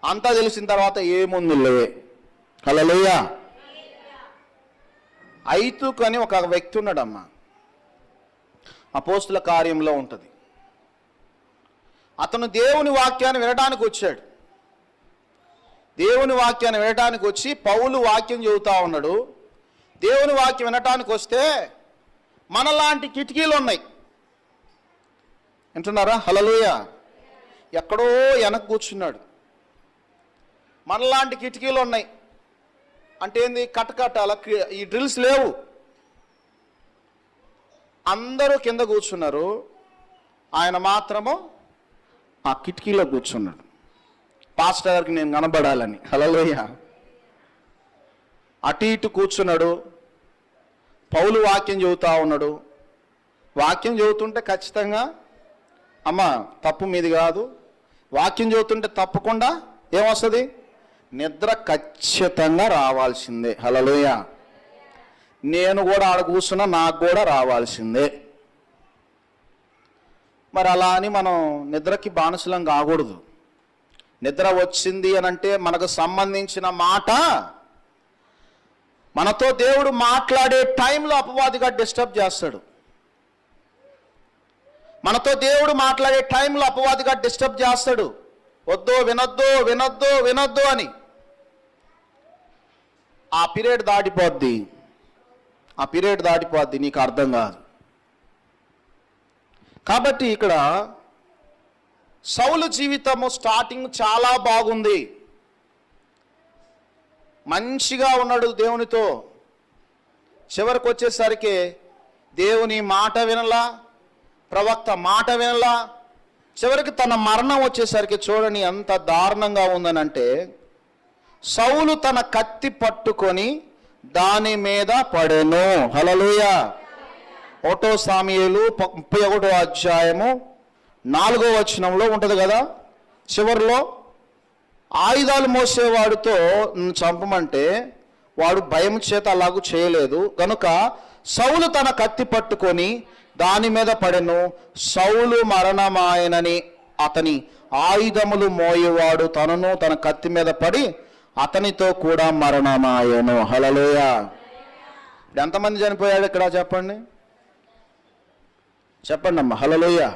అంతా తెలిసిన తర్వాత ఏముందిలే. హల్లెలూయా. ఐతుకు అని ఒక వ్యక్తి ఉన్నాడమ్మా, అపోస్తుల కార్యంలో ఉంటుంది. అతను దేవుని వాక్యాన్ని వినడానికి వచ్చాడు. దేవుని వాక్యాన్ని వినడానికి వచ్చి పౌలు వాక్యం చెబుతా ఉన్నాడు. దేవుని వాక్యం వినటానికి వస్తే మనలాంటి కిటికీలు ఉన్నాయి. వింటున్నారా? హల్లెలూయా. ఎక్కడో వెనక కూర్చున్నాడు. మనలాంటి కిటికీలు ఉన్నాయి అంటే ఏంది? కట్టకట్టాల ఈ డ్రిల్స్ లేవు. అందరూ కింద కూర్చున్నారు, ఆయన మాత్రము ఆ కిటికీలో కూర్చున్నాడు. పాస్టర్ గారికి నేను కనబడాలని. హల్లెలూయా. అటు ఇటు కూర్చున్నాడు. పౌలు వాక్యం చెబుతా ఉన్నాడు. వాక్యం చెబుతుంటే ఖచ్చితంగా అమ్మ తప్పు మీది కాదు, వాక్యం చెబుతుంటే తప్పకుండా ఏమొస్తుంది? నిద్ర ఖచ్చితంగా రావాల్సిందే. హల్లెలూయా. నేను కూడా ఆడ కూర్చున్నా, నాకు కూడా రావాల్సిందే. మరి అలా అని మనం నిద్రకి బానిసలం కాకూడదు. నిద్ర వచ్చింది అని అంటే మనకు సంబంధించిన మాట, మనతో దేవుడు మాట్లాడే టైంలో అపవాదిగా డిస్టర్బ్ చేస్తాడు. మనతో దేవుడు మాట్లాడే టైంలో అపవాదిగా డిస్టర్బ్ చేస్తాడు. వద్దు, వినొద్దు అని. ఆ పీరియడ్ దాటిపోద్ది, నీకు అర్థం కాదు. కాబట్టి ఇక్కడ సౌలు జీవితము స్టార్టింగ్ చాలా బాగుంది, మంచిగా ఉన్నాడు దేవునితో. చివరికి వచ్చేసరికి దేవుని మాట వినలా, ప్రవక్త మాట వినలా. చివరికి తన మరణం వచ్చేసరికి చూడని ఎంత దారుణంగా ఉందనంటే, సౌలు తన కత్తి పట్టుకొని దాని మీద పడెను. హల్లెలూయా. 1 సాముయేలు 31 అధ్యాయము 4వ వచనంలో ఉంటుంది కదా, చివరిలో ఆయుధాలు మోసేవాడితో చంపమంటే వాడు భయం చేత అలాగూ చేయలేదు కనుక సౌలు తన కత్తి పట్టుకొని దాని మీద పడెను. సౌలు మరణమాయనని అతని ఆయుధములు మోయేవాడు తనను తన కత్తి మీద పడి అతనితో కూడా మరణమాయను. హల్లెలూయా. ఎంతమంది చనిపోయాడు ఇక్కడ చెప్పండి, చెప్పండి అమ్మ. హల్లెలూయా.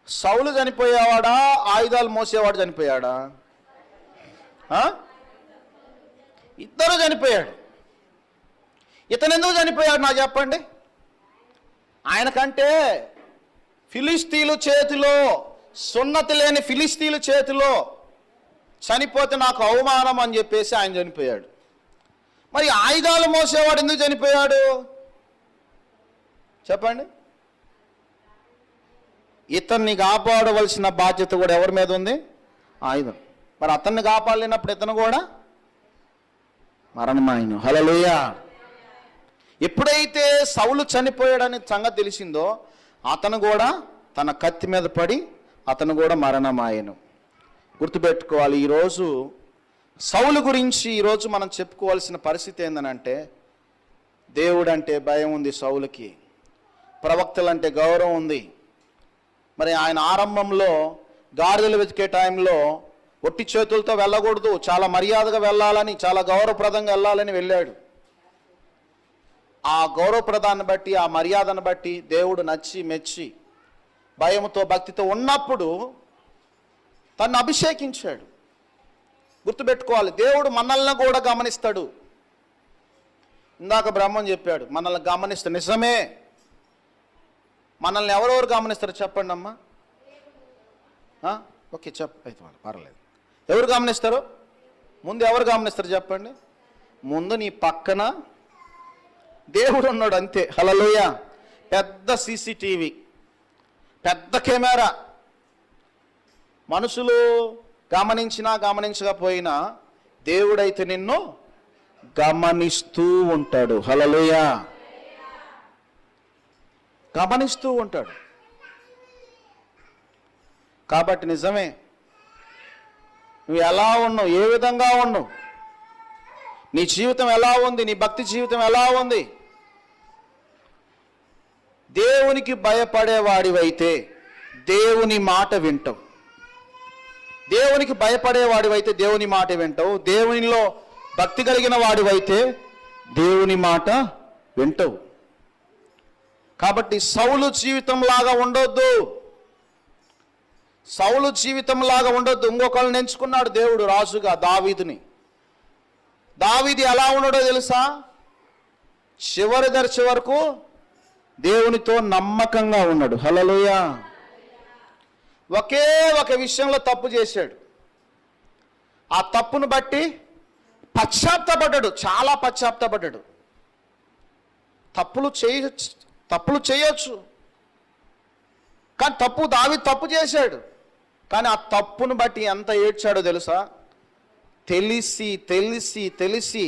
సౌలు చనిపోయేవాడా, ఆయుధాలు మోసేవాడు చనిపోయాడా? ఇద్దరు చనిపోయాడు. ఇతను ఎందుకు చనిపోయాడు నాకు చెప్పండి. ఆయనకంటే ఫిలిస్తీన్ల చేతిలో, సున్నతి లేని ఫిలిస్తీన్ల చేతిలో చనిపోతే నాకు అవమానం అని చెప్పేసి ఆయన చనిపోయాడు. మరి ఆయుధాలు మోసేవాడు ఎందుకు చనిపోయాడు చెప్పండి. ఇతన్ని కాపాడవలసిన బాధ్యత కూడా ఎవరి మీద ఉంది? ఆయుధం. మరి అతన్ని కాపాడలేనప్పుడు ఇతను కూడా మరణమాయను. హల్లెలూయా. ఎప్పుడైతే సౌలు చనిపోయాడని సంగతి తెలిసిందో అతను కూడా తన కత్తి మీద పడి అతను కూడా మరణమాయను. గుర్తుపెట్టుకోవాలి, ఈరోజు సౌలు గురించి ఈరోజు మనం చెప్పుకోవాల్సిన పరిస్థితి ఏందనంటే, దేవుడు అంటే భయం ఉంది సౌలుకి, ప్రవక్తలంటే గౌరవం ఉంది. మరి ఆయన ఆరంభంలో గాడిదలు వెతికే టైంలో ఒట్టి చేతులతో వెళ్ళకూడదు, చాలా మర్యాదగా వెళ్ళాలని, చాలా గౌరవప్రదంగా వెళ్ళాలని వెళ్ళాడు. ఆ గౌరవప్రదాన్ని బట్టి, ఆ మర్యాదను బట్టి దేవుడు నచ్చి మెచ్చి భయంతో భక్తితో ఉన్నప్పుడు తను అభిషేకించాడు. గుర్తుపెట్టుకోవాలి, దేవుడు మనల్ని కూడా గమనిస్తాడు. ఇందాక బ్రహ్మం చెప్పాడు మనల్ని గమనిస్తాడు. నిజమే. మనల్ని ఎవరెవరు గమనిస్తారు చెప్పండి అమ్మా. ఓకే అయితే పర్లేదు. ఎవరు గమనిస్తారు? ముందు ఎవరు గమనిస్తారు చెప్పండి. ముందు నీ పక్కన దేవుడు ఉన్నాడు అంతే. హల్లెలూయా. పెద్ద సీసీటీవీ, పెద్ద కెమెరా. మనుషులు గమనించినా గమనించకపోయినా దేవుడైతే నిన్ను గమనిస్తూ ఉంటాడు. హల్లెలూయా. గమనిస్తూ ఉంటాడు. కాబట్టి నిజమే, నువ్వు ఎలా ఉన్నావు, ఏ విధంగా ఉన్నావు, నీ జీవితం ఎలా ఉంది, నీ భక్తి జీవితం ఎలా ఉంది. దేవునికి భయపడేవాడివైతే దేవుని మాట వింటావు. దేవునికి భయపడేవాడివైతే దేవుని మాట వింటావు. దేవునిలో భక్తి కలిగిన వాడివైతే దేవుని మాట వింటావు. కాబట్టి సౌలు జీవితంలాగా ఉండొద్దు. సౌలు జీవితంలాగా ఉండొద్దు. ఇంకొకళ్ళని ఎంచుకున్నాడు దేవుడు రాజుగా, దావీదుని. దావీదు ఎలా ఉన్నాడో తెలుసా? చివరి దర్శి వరకు దేవునితో నమ్మకంగా ఉన్నాడు. హల్లెలూయా. ఒకే ఒక విషయంలో తప్పు చేశాడు. ఆ తప్పును బట్టి పశ్చాత్తాపడ్డాడు, చాలా పశ్చాత్తాపడ్డాడు. తప్పులు చేయొచ్చు కానీ దావీదు తప్పు చేశాడు. కానీ ఆ తప్పును బట్టి ఎంత ఏడ్చాడో తెలుసా? తెలిసి తెలిసి తెలిసి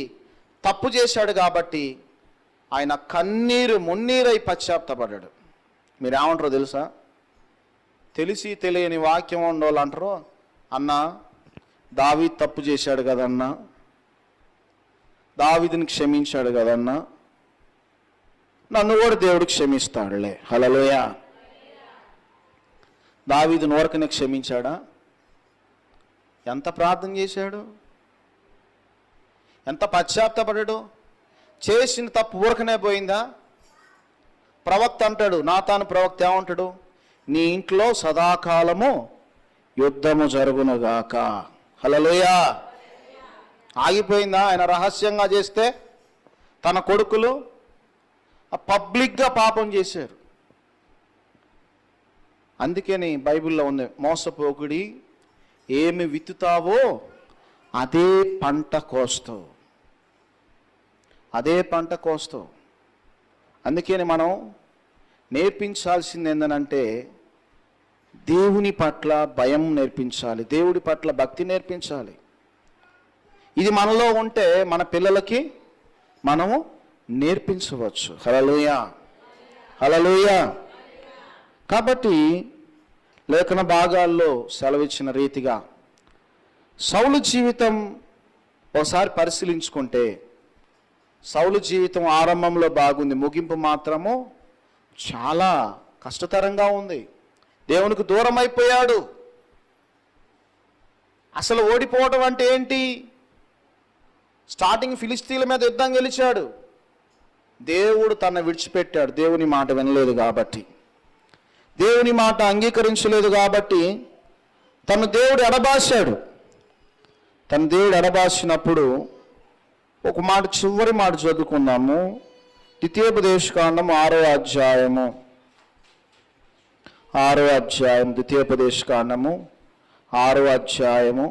తప్పు చేశాడు కాబట్టి ఆయన కన్నీరు మున్నీరై పశ్చాత్తాపడ్డాడు. మీరు ఏమంటారో తెలుసా? తెలిసి తెలియని వాక్యం ఉండోళ్ళు అంటారు, అన్నా దావీదు తప్పు చేశాడు కదన్నా, దావీదుని క్షమించాడు కదన్నా, నన్ను కూడా దేవుడు క్షమిస్తాడులే. హల్లెలూయా. దావీదు నోరకనే క్షమించాడా? ఎంత ప్రార్థన చేశాడు, ఎంత పశ్చాత్తాపడ్డాడు. చేసిన తప్పు ఊరకనే పోయిందా? ప్రవక్త అంటాడు, నాతాను ప్రవక్త ఏమంటాడు? నీ ఇంట్లో సదాకాలము యుద్ధము జరుగునుగాక. హల్లెలూయా. ఆగిపోయిందా? ఆయన రహస్యంగా చేస్తే తన కొడుకులు పబ్లిక్గా పాపం చేశారు. అందుకని బైబిల్లో ఉంది, మోసపోకుడి, ఏమి విత్తుతావో అదే పంట కోస్తావు, అదే పంట కోస్తావు. అందుకని మనం నేర్పించాల్సింది ఏంటంటే దేవుని పట్ల భయం నేర్పించాలి, దేవుడి పట్ల భక్తి నేర్పించాలి. ఇది మనలో ఉంటే మన పిల్లలకి మనము నేర్పించవచ్చు. హల్లెలూయా, హల్లెలూయా. కాబట్టి లేఖన భాగాల్లో సెలవిచ్చిన రీతిగా సౌలు జీవితం ఒకసారి పరిశీలించుకుంటే, సౌలు జీవితం ఆరంభంలో బాగుంది, ముగింపు మాత్రము చాలా కష్టతరంగా ఉంది. దేవునికి దూరం అయిపోయాడు. అసలు ఓడిపోవడం అంటే ఏంటి? స్టార్టింగ్ ఫిలిస్తీన్ల మీద యుద్ధం గెలిచాడు, దేవుడు తన విడిచిపెట్టాడు. దేవుని మాట వినలేదు కాబట్టి, దేవుని మాట అంగీకరించలేదు కాబట్టి తను దేవుడు ఎడబాశాడు. తన దేవుడు ఎడబాసినప్పుడు ఒక మాట, చివరి మాట చదువుకుందాము. ద్వితీయోపదేశకాండము 6వ అధ్యాయము, 6వ అధ్యాయం, ద్వితీయోపదేశకాండము 6వ అధ్యాయము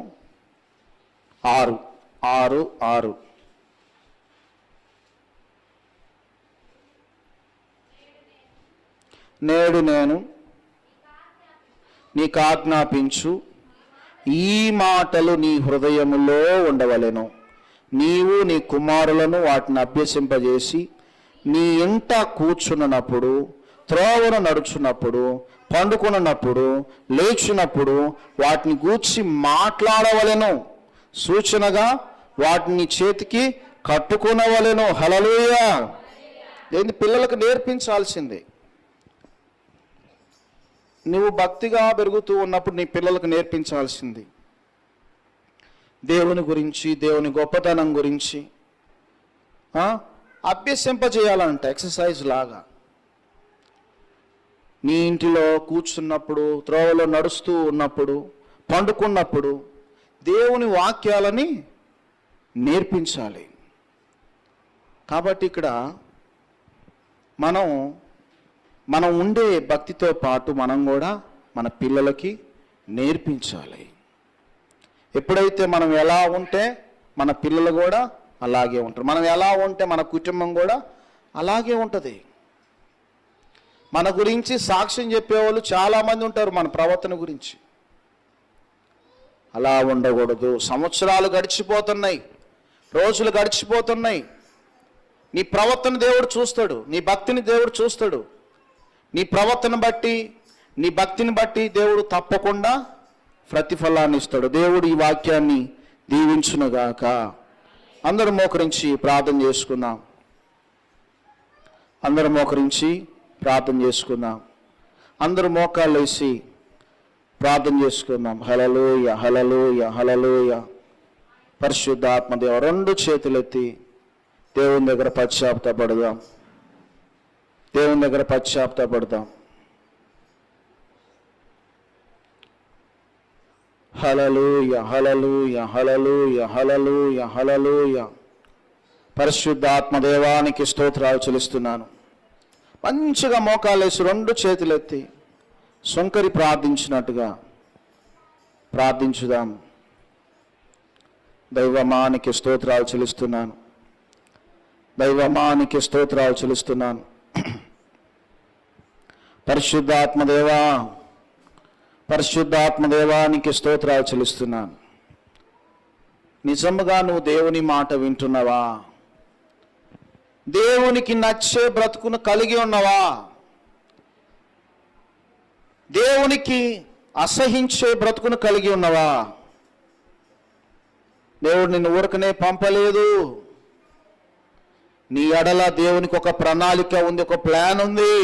6. నేడు నేను నీకు ఆజ్ఞాపించు ఈ మాటలు నీ హృదయములో ఉండవలెను. నీవు నీ కుమారులను వాటిని అభ్యసింపజేసి నీ ఇంట కూర్చున్నప్పుడు, త్రోవను నడుచున్నప్పుడు, పండుకొనున్నప్పుడు, లేచినప్పుడు వాటిని గూర్చి మాట్లాడవలెను. సూచనగా వాటిని చేతికి కట్టుకునవలెను. హల్లెలూయా. ఏంది? పిల్లలకు నేర్పించాల్సిందే. నువ్వు భక్తిగా పెరుగుతూ ఉన్నప్పుడు నీ పిల్లలకు నేర్పించాల్సింది దేవుని గురించి, దేవుని గొప్పతనం గురించి అభ్యసింపజేయాలంట, ఎక్సర్సైజ్ లాగా. నీ ఇంటిలో కూర్చున్నప్పుడు, త్రోవలో నడుస్తూ ఉన్నప్పుడు, పండుకున్నప్పుడు దేవుని వాక్యాలని నేర్పించాలి. కాబట్టి ఇక్కడ మనం ఉండే భక్తితో పాటు మనం కూడా మన పిల్లలకి నేర్పించాలి. ఎప్పుడైతే మనం ఎలా ఉంటే మన పిల్లలు కూడా అలాగే ఉంటారు, మనం ఎలా ఉంటే మన కుటుంబం కూడా అలాగే ఉంటుంది. మన గురించి సాక్ష్యం చెప్పేవాళ్ళు చాలామంది ఉంటారు మన ప్రవర్తన గురించి. అలా ఉండకూడదు. సంవత్సరాలు గడిచిపోతున్నాయి, రోజులు గడిచిపోతున్నాయి. నీ ప్రవర్తన దేవుడు చూస్తాడు, నీ భక్తిని దేవుడు చూస్తాడు. నీ ప్రవర్తన బట్టి, నీ భక్తిని బట్టి దేవుడు తప్పకుండా ప్రతిఫలాన్ని ఇస్తాడు. దేవుడు ఈ వాక్యాన్ని దీవించునుగాక. అందరూ మోకరించి ప్రార్థన చేసుకుందాం. అందరూ మోకరించి ప్రార్థన చేసుకుందాం. అందరూ మోకాళ్ళు వేసి ప్రార్థన చేసుకుందాం. హల్లెలూయా, హల్లెలూయా, హల్లెలూయా. పరిశుద్ధాత్మదేవ, 2 చేతులెత్తి దేవుని దగ్గర పశ్చాత్తాపడదాం. దేవుని దగ్గర పశ్చాత్తాపడదాం. హల్లెలూయా, హల్లెలూయా, హల్లెలూయా, హల్లెలూయా, హల్లెలూయా. పరిశుద్ధాత్మదేవానికి స్తోత్రాలు చెల్లిస్తున్నాను. మంచిగా మోకాలేసి 2 చేతులెత్తి శంకరి ప్రార్థించినట్టుగా ప్రార్థించుదాం. దైవమానికి స్తోత్రాలు చెల్లిస్తున్నాను, దైవమానికి స్తోత్రాలు చెల్లిస్తున్నాను. పరిశుద్ధాత్మదేవా, పరిశుద్ధాత్మదేవానికి స్తోత్రాలు చెల్లిస్తున్నాను. నిజముగా నువ్వు దేవుని మాట వింటున్నావా? దేవునికి నచ్చే బ్రతుకును కలిగి ఉన్నవా? దేవునికి అసహించే బ్రతుకును కలిగి ఉన్నవా? దేవుడు నిన్ను ఊరకనే పంపలేదు. నీ ఎడల దేవునికి ఒక ప్రణాళిక ఉంది, ఒక ప్లాన్ ఉంది.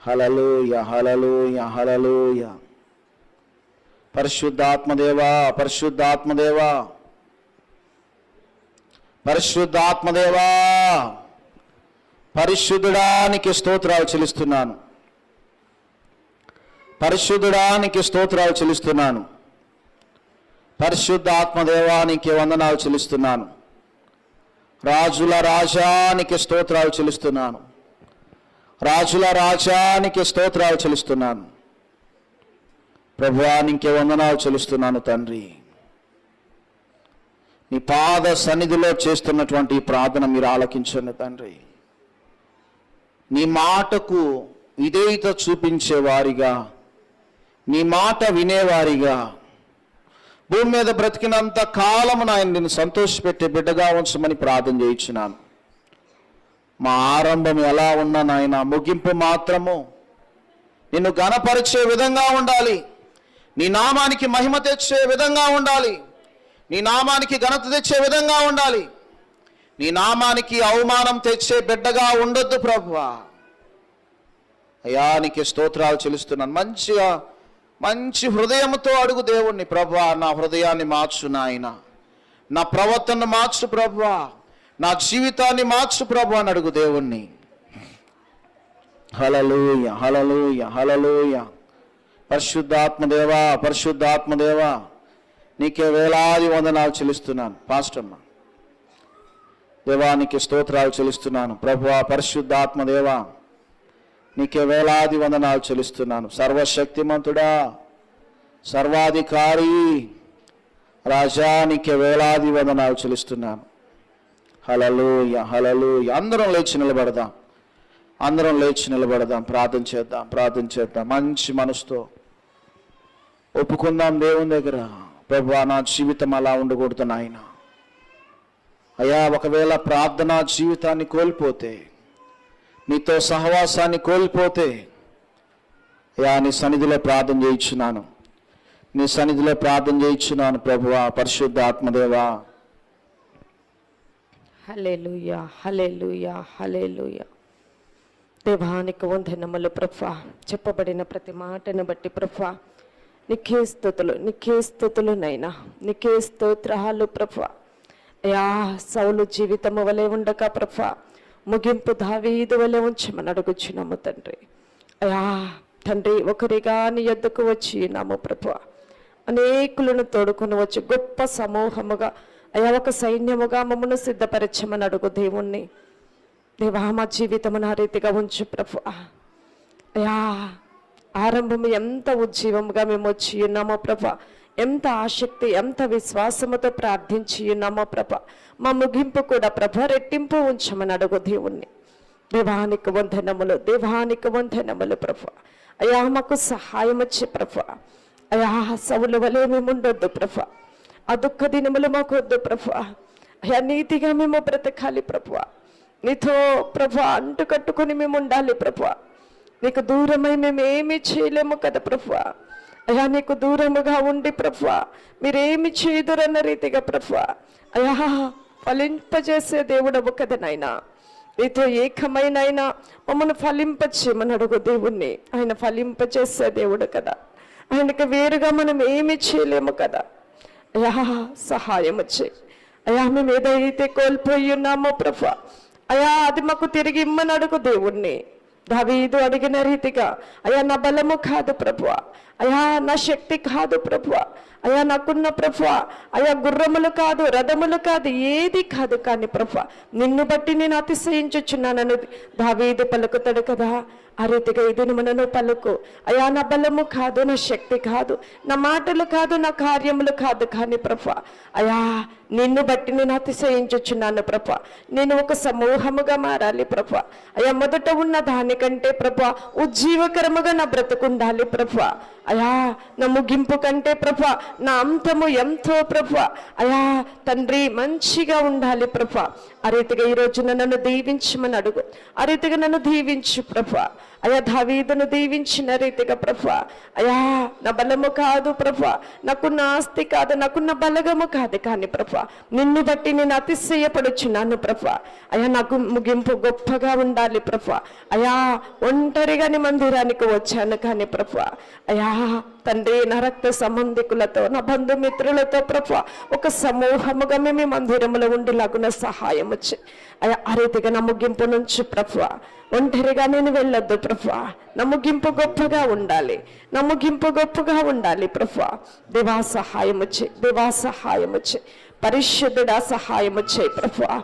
హల్లెలూయా, హల్లెలూయా, హల్లెలూయా. పరిశుద్ధాత్మదేవా, పరిశుద్ధాత్మదేవా, పరిశుద్ధాత్మదేవా, పరిశుద్ధుడానికి స్తోత్రాలు చెల్లిస్తున్నాను. పరిశుద్ధుడానికి స్తోత్రాలు చెల్లిస్తున్నాను. పరిశుద్ధాత్మదేవానికి వందనాలు చెల్లిస్తున్నాను. రాజుల రాజానికి స్తోత్రాలు చెల్లిస్తున్నాను. రాజుల రాజానికి స్తోత్రాలు చెల్లిస్తున్నాను ప్రభువా, నీకే వందనాలు చెల్లిస్తున్నాను తండ్రి. నీ పాద సన్నిధిలో చేస్తున్నటువంటి ఈ ప్రార్థన మీరు ఆలకించండి తండ్రి. నీ మాటకు విధేయత చూపించేవారిగా, నీ మాట వినేవారిగా, భూమి మీద బ్రతికినంత కాలము నాయన నిన్ను సంతోషపెట్టే బిడ్డగా ఉంచమని ప్రార్థన చేయించున్నాను. మా ఆరంభం ఎలా ఉన్నా నాయన, ముగింపు మాత్రము నిన్ను ఘనపరిచే విధంగా ఉండాలి. నీ నామానికి మహిమ తెచ్చే విధంగా ఉండాలి. నీ నామానికి ఘనత తెచ్చే విధంగా ఉండాలి. నీ నామానికి అవమానం తెచ్చే బిడ్డగా ఉండొద్దు ప్రభువా. అయ్యా నీకే స్తోత్రాలు చెల్లిస్తున్నాను. మంచి హృదయంతో అడుగు దేవుణ్ణి, ప్రభువా నా హృదయాన్ని మార్చు నాయన, నా ప్రవర్తనను మార్చు ప్రభువా, నా జీవితాన్ని మార్చు ప్రభువా అని అడుగు దేవుణ్ణి. హల్లెలూయా, హల్లెలూయా, హల్లెలూయా. పరిశుద్ధాత్మదేవా, పరిశుద్ధాత్మదేవా, నీకే వేలాది వందనాలు చెల్లిస్తున్నాను. పాస్టమ్మ దేవానికి స్తోత్రాలు చెల్లిస్తున్నాను. ప్రభువా పరిశుద్ధాత్మదేవా, నీకే వేలాది వందనాలు చెల్లిస్తున్నాను. సర్వశక్తిమంతుడా, సర్వాధికారి రాజా, నీకే వేలాది వందనాలు చెల్లిస్తున్నాను. హల్లెలూయా, హల్లెలూయా. అందరం లేచి నిలబడదాం, అందరం లేచి నిలబడదాం. ప్రార్థన చేద్దాం, ప్రార్థన చేద్దాం. మంచి మనసుతో ఒప్పుకుందాం దేవుని దగ్గర. ప్రభువా నా జీవితం అలా ఉండకూడదు నాయన. అయ్యా ఒకవేళ ప్రార్థనా జీవితాన్ని కోల్పోతే, నీతో సహవాసాన్ని కోల్పోతే, అయ్యా నీ సన్నిధిలో ప్రార్థన చేయించున్నాను, నీ సన్నిధిలో ప్రార్థన చేయించున్నాను ప్రభువా పరిశుద్ధాత్మదేవా. హల్లెలూయా, హల్లెలూయా, హల్లెలూయా. దేవానికి వందనములు ప్రభువా. చెప్పబడిన ప్రతి మాటను బట్టి ప్రభువా నీకే స్తుతులు, నీకే స్తుతులు నైనా, నీకే స్తోత్రాలు ప్రభువా. అయ్యా సౌలు జీవితము వలె ఉండక ప్రభువా ముగింపు దావీదు వలె ఉంచమని అడుగుచున్నాము తండ్రి. అయ్యా తండ్రి ఒకరిగా నీ యొద్దకు వచ్చి నాము ప్రభువా, అనేకులను తోడుకొని వచ్చి గొప్ప సమూహముగా అయ్యా ఒక సైన్యముగా మమ్మను సిద్ధపరచమని అడుగు దేవుణ్ణి. దేవా మా జీవితము నా రీతిగా ఉంచు ప్రభువా. అయ్యా ఆరంభము ఎంత ఉజ్జీవముగా మేము వచ్చి ఉన్నామో ప్రభా, ఎంత ఆసక్తి ఎంత విశ్వాసముతో ప్రార్థించి ఉన్నామో ప్రభా, మా ముగింపు కూడా ప్రభా రెట్టింపు ఉంచమని అడుగు దేవుణ్ణి. దేవానికి వందనములు, దేవానికి వందనములు ప్రభా. అయ్యా మాకు సహాయం వచ్చే ప్రభా. అయ్యా సవుల వలె మేము ఉండొద్దు ప్రభా, ఆ దుఃఖ దినములు మాకు వద్దు ప్రభా. అయ్యా నీతిగా మేము బ్రతకాలి ప్రభా, నీతో ప్రభా అంటు కట్టుకొని మేము ఉండాలి ప్రభా. నీకు దూరమై మేము ఏమి చేయలేము కదా ప్రభువా. అయ్యా నీకు దూరముగా ఉండి ప్రభువా మీరేమి చేయదురన్న రీతిగా ప్రభువా అయ్యా ఫలింపజేసే దేవుడవు కదా నాయనా. నీతో ఏకమైనైనా మమ్మల్ని ఫలింపచేయమని అడుగు దేవుణ్ణి. ఆయన ఫలింపజేసే దేవుడు కదా, ఆయనకు వేరుగా మనం ఏమి చేయలేము కదా. అయ్యా సహాయం వచ్చే అయ్యా మేము ఏదైతే కోల్పోయి ఉన్నామో ప్రభువా అయ్యా అది మాకు తిరిగి ఇమ్మని అడుగు దేవుణ్ణి. దావీదు అడిగిన రీతిగా అయ్యా నా బలము కాదు ప్రభువా, అయ్యా నా శక్తి కాదు ప్రభువా, అయ్యా నాకున్న ప్రభువా అయ్యా గుర్రములు కాదు రథములు కాదు ఏది కాదు, కానీ ప్రభువా నిన్ను బట్టి నేను అతిశయించుచున్నానని దావీదు పలుకుతాడు కదా. ఆ రీతిగా ఇది మనను పలుకు. అయ్యా నా బలము కాదు, నా శక్తి కాదు, నా మాటలు కాదు, నా కార్యములు కాదు, కానీ ప్రభువా అయ్యా నిన్ను బట్టి నేను అతిశయించుచున్నాను ప్రభువా. నేను ఒక సమూహముగా మారాలి ప్రభువా. అయ్యా మొదట ఉన్న దానికంటే ప్రభువా ఉజ్జీవకరముగా నా బ్రతుకుండాలి ప్రభువా. అయ్యా నా ముగింపు కంటే ప్రభువా నా అంతము ఎంతో ప్రభువా అయ్యా తండ్రి మంచిగా ఉండాలి ప్రభువా. ఆ రీతిగా ఈరోజు నన్ను దీవించమని అడుగు. ఆ రీతిగా నన్ను దీవించు ప్రభువా. అయ్యా దావీదును దీవించిన రీతిగా ప్రభువా అయ్యా నా బలము కాదు ప్రభువా, నాకున్న ఆస్తి కాదు, నాకున్న బలగము కాదు, కానీ ప్రభువా నిన్ను బట్టి నేను అతిశయపడుచున్నాను ప్రభువా. అయ్యా నాకు ముగింపు గొప్పగా ఉండాలి ప్రభువా. అయ్యా ఒంటరిగాని మందిరానికి వచ్చాను కానీ ప్రభువా అయ్యా తండ్రి నా రక్త సంబంధికులతో నా బంధుమిత్రులతో ప్రభువా ఒక సమూహముగా మేము మందిరములో ఉండిలాగున సహాయం వచ్చి అయ్యా ఆ రీతిగా నా ముగింపు నుంచి ప్రభువా ఒంటరిగా నేను వెళ్ళొద్దు ప్రభువా. నా ముగింపు గొప్పగా ఉండాలి, నా ముగింపు గొప్పగా ఉండాలి ప్రభువా. దేవా సహాయం వచ్చి, దేవా సహాయం వచ్చి, పరిశుద్ధుడా సహాయం వచ్చాయి ప్రభువా.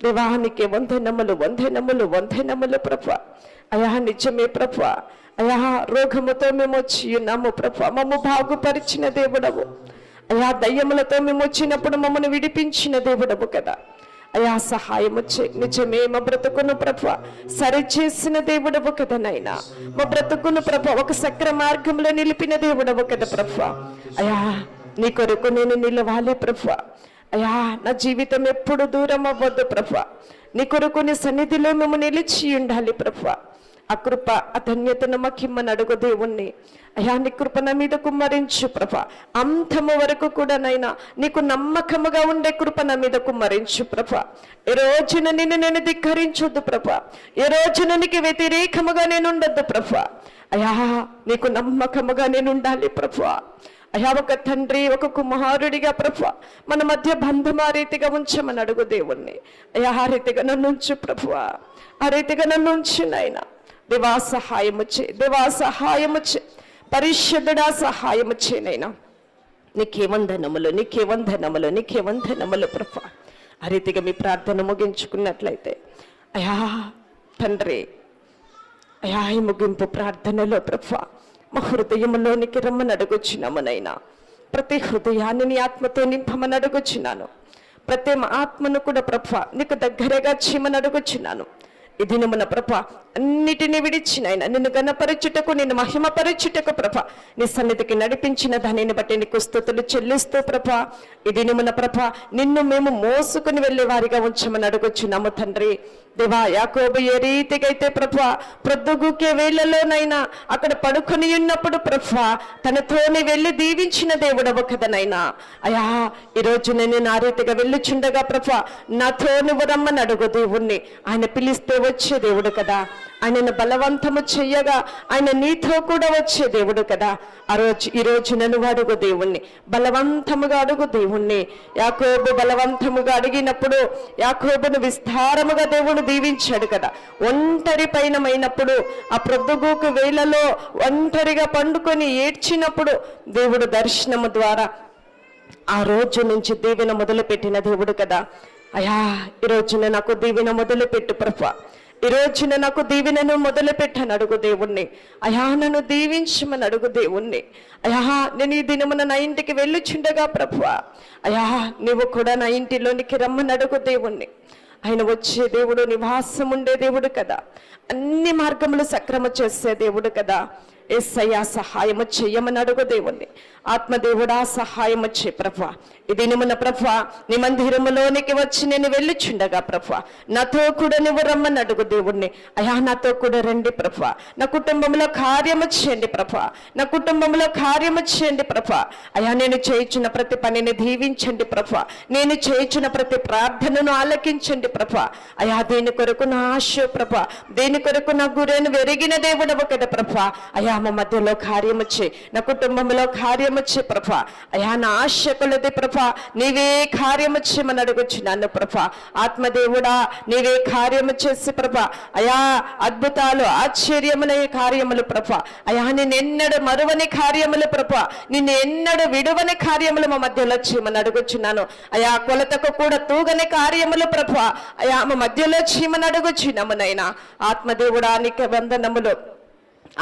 దేవానికి వందనములు వందనములు వందనములు ప్రభా. అయా నిజమే ప్రభా. అయా రోగముతో మేము వచ్చి ఉన్నాము ప్రభా, మమ్ము బాగుపరిచిన దేవుడవు. అయా దయ్యములతో మేము వచ్చినప్పుడు మమ్మల్ని విడిపించిన దేవుడవు కదా. అయా సహాయము నిజమే మా బ్రతుకును ప్రభా సరిచేసిన దేవుడవు కదా నైనా. మా బ్రతుకును ప్రభా ఒక సక్ర మార్గంలో నిలిపిన దేవుడవు కదా ప్రభా. అయా నీ కొరకు నేను నిలవాలి ప్రభా. అయా నా జీవితం ఎప్పుడు దూరం అవ్వద్దు ప్రభా. నీ కొరకు నీ సన్నిధిలో మేము నిలిచి ఉండాలి ప్రభా. ఆ కృప ఆ ధన్యతను మాకిమ్మని అడుగు దేవుణ్ణి. అయా నీ కృప నా మీద కుమ్మరించు ప్రభా. అంతము వరకు కూడా నైనా నీకు నమ్మకముగా ఉండే కృప నా మీద కుమ్మరించు ప్రభా. ఏ రోజున నిన్ను నేను ధిక్కరించొద్దు ప్రభా. ఏ రోజున నీకు వ్యతిరేకముగా నేను ఉండొద్దు ప్రభా. అయా నీకు నమ్మకముగా నేను ఉండాలి ప్రభా. అయా ఒక తండ్రి ఒక కుమారుడిగా ప్రభా మన మధ్య బంధం ఆ రీతిగా ఉంచమని అడుగు దేవుణ్ణి. అయా ఆ రీతిగా నన్ను ఉంచు ప్రభువా. ఆ రీతిగా నన్ను ఉంచు నాయనా. దేవా సహాయము చే, దేవా సహాయము చే, పరిశుద్ధుడా సహాయము చేయనైనా. నీకే వందనములు నీకే వందనములు నీకే వందనములు ప్రభా. ఆ రీతిగా మీ ప్రార్థన ముగించుకున్నట్లయితే అయా తండ్రి, అయా ఈ ముగింపు ప్రార్థనలో ప్రభా మా హృదయంలోనికి రమ్మని అడుగుచున్నామునైనా. ప్రతి హృదయాన్ని నీ ఆత్మతో నింపమని అడుగుచున్నాను. ప్రతి ఆత్మను కూడా ప్రభా నీకు దగ్గరగా చేయమని అడుగుచున్నాను. ఈ దినమున ప్రభా అన్నిటినీ విడిచినైనా నిన్ను గణపరచుటకు నిన్ను మహిమపరచుటకు ప్రభా నీ సన్నిధికి నడిపించిన దానిని బట్టి నీకు స్తుతులు చెల్లిస్తూ ప్రభా ఈ దినమున ప్రభా నిన్ను మేము మోసుకుని వెళ్ళే వారిగా ఉంచమని అడుగుచున్నాము తండ్రి. దేవా యాకోబు ఏ రీతిగా అయితే ప్రభా ప్రొద్దుగూకే వేళ్లలోనైనా అక్కడ పడుకొని ఉన్నప్పుడు ప్రభా తనతోనే వెళ్ళి దీవించిన దేవుడవు కదనైనా. అయా ఈరోజు నేను ఆ రీతిగా వెళ్ళుచుండగా ప్రభా నాతో నువ్వు రమ్మని అడుగు దేవుణ్ణి. ఆయన పిలిస్తే వచ్చే దేవుడు కదా. ఆయనను బలవంతము చెయ్యగా ఆయన నీతో కూడా వచ్చే దేవుడు కదా. ఈ రోజు నన్ను అడుగు దేవుణ్ణి, బలవంతముగా అడుగు దేవుణ్ణి. యాకోబు బలవంతముగా అడిగినప్పుడు యాకోబును విస్తారముగా దేవుడు దీవించాడు కదా. ఒంటరి పైనమైనప్పుడు ఆ ప్రొద్దుగూకు వేళలో ఒంటరిగా పండుకొని ఏడ్చినప్పుడు దేవుడు దర్శనము ద్వారా ఆ రోజు నుంచి దీవెన మొదలుపెట్టిన దేవుడు కదా. అయా ఈరోజున నాకు దీవెన మొదలుపెట్టు ప్రభా. ఈ రోజున నాకు దీవెనను మొదలు పెట్టని అడుగు దేవుణ్ణి. అయా నన్ను దీవించమని అడుగు దేవుణ్ణి. అయా నేను ఈ దినమున నా ఇంటికి వెళ్ళుచుండగా ప్రభువా అయా నీవు కూడా నా ఇంటిలోనికి రమ్మని అడుగు దేవుణ్ణి. ఆయన వచ్చే దేవుడు, నివాసం ఉండే దేవుడు కదా. అన్ని మార్గములు సక్రమ చేసే దేవుడు కదా. యేసయ్యా సహాయము చెయ్యమని అడుగు దేవుణ్ణి. ఆత్మదేవుడా సహాయము చే ప్రభా. ఈ దినమున ప్రభా నీ మందిరములోనికి వచ్చి నేను వెళ్ళుచుండగా ప్రభా నాతో కూడా నువ్వు రమ్మని అడుగు దేవుణ్ణి. అయా నాతో కూడా రండి ప్రభా. నా కుటుంబంలో కార్యము చేయండి ప్రభా. నా కుటుంబంలో కార్యము చేయండి ప్రభా. అయా నేను చేయుచున్న ప్రతి పనిని దీవించండి ప్రభా. నేను చేయుచున్న ప్రతి ప్రార్థనను ఆలకించండి ప్రభా. అయా దేని కొరకు నా ఆశ ప్రభా, దేని కొరకు నా గురేను వెరిగిన దేవుడవు కదా ప్రభా. అయా మా మధ్యలో కార్యము చే, నా కుటుంబంలో కార్యము చే ప్రభా. అయా నా ఆశ కొలది ప్రభా నీవే కార్యము చేయమని అడుగుచున్నాను ప్రభా. ఆత్మదేవుడా నీవే కార్యము చేసి ప్రభా అయా అద్భుతాలు ఆశ్చర్యమున కార్యములు ప్రభా. అయా నిన్ను ఎన్నడూ మరువని కార్యములు ప్రభా, నిన్ను ఎన్నడూ విడువని కార్యములు మా మధ్యలో చేయమని అడుగుచున్నాను. అయా కొలతకు కూడా తూగని కార్యములు ప్రభా అయా మా మధ్యలో చేయమని అడుగుచున్నాము నైనా. ఆత్మదేవుడా నీకు వందనములు,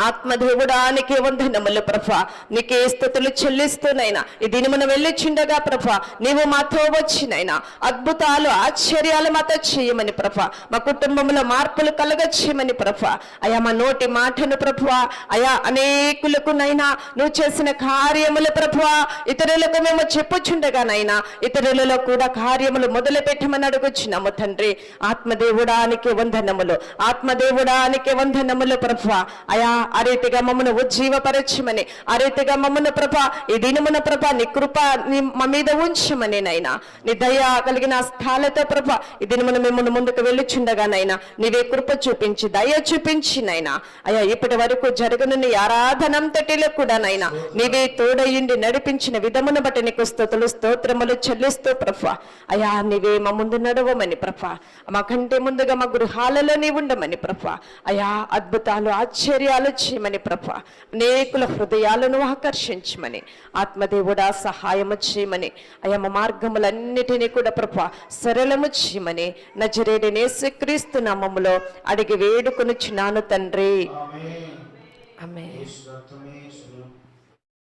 ఆత్మదేవుడానికి వందనములు ప్రభా. నీకే స్తుతులు చెల్లిస్తూనైనా ఈ దినమున వెళ్ళిచుండగా ప్రభా నీవు మాతో వచ్చినైనా అద్భుతాలు ఆశ్చర్యాలు మాతో చేయమని ప్రభా. మా కుటుంబంలో మార్పులు కలగ చేయమని ప్రభా. అయా మా నోటి మాటను ప్రభా అయా అనేకులకు నైనా నువ్వు చేసిన కార్యములు ప్రభా ఇతరులకు మేము చెప్పుచుండగానైనా ఇతరులలో కూడా కార్యములు మొదలు పెట్టమని అడుగుచున్నాము తండ్రి. ఆత్మదేవుడానికి వందనములు, ఆత్మదేవుడానికి వందనములు ప్రభా. అయా ఆ రీతిగా మమ్మను ఉజ్జీవపరచమని, ఆ రీతిగా మమ్మను ప్రభా ఈ దినమున ప్రభా నీ కృప మా మీద ఉంచమని నైనా. నీ దయ కలిగిన స్థాలతో ప్రభా ఈ దినమున మిమ్మల్ని ముందుకు వెళ్ళుచుండగానైనా నీవే కృప చూపించి దయ చూపించి నైనా. అయా ఇప్పటి వరకు జరగనున్న ఆరాధనంతటిలో కూడా నైనా నీవే తోడయిండి నడిపించిన విధమును బట్టి నీకు స్తుతులు స్తోత్రములు చెల్లిస్తూ ప్రభా. అయా నీవే మా ముందు నడవమని ప్రభా, మా కంటే ముందుగా మా గృహాలలో నీ ఉండమని ప్రభా. అయా అద్భుతాలు ఆశ్చర్యాలు అద్భుతాలు చేయమని ప్రభా, అనేకుల హృదయాలను ఆకర్షించమని, ఆత్మదేవుడా సహాయము చేయమని, అయమ మార్గములన్నిటినీ కూడా ప్రభా సరళము చేయమని నజరేయుడైన యేసుక్రీస్తు నామములో అడిగి వేడుకొనుచున్నాను తండ్రి. ఆమేన్.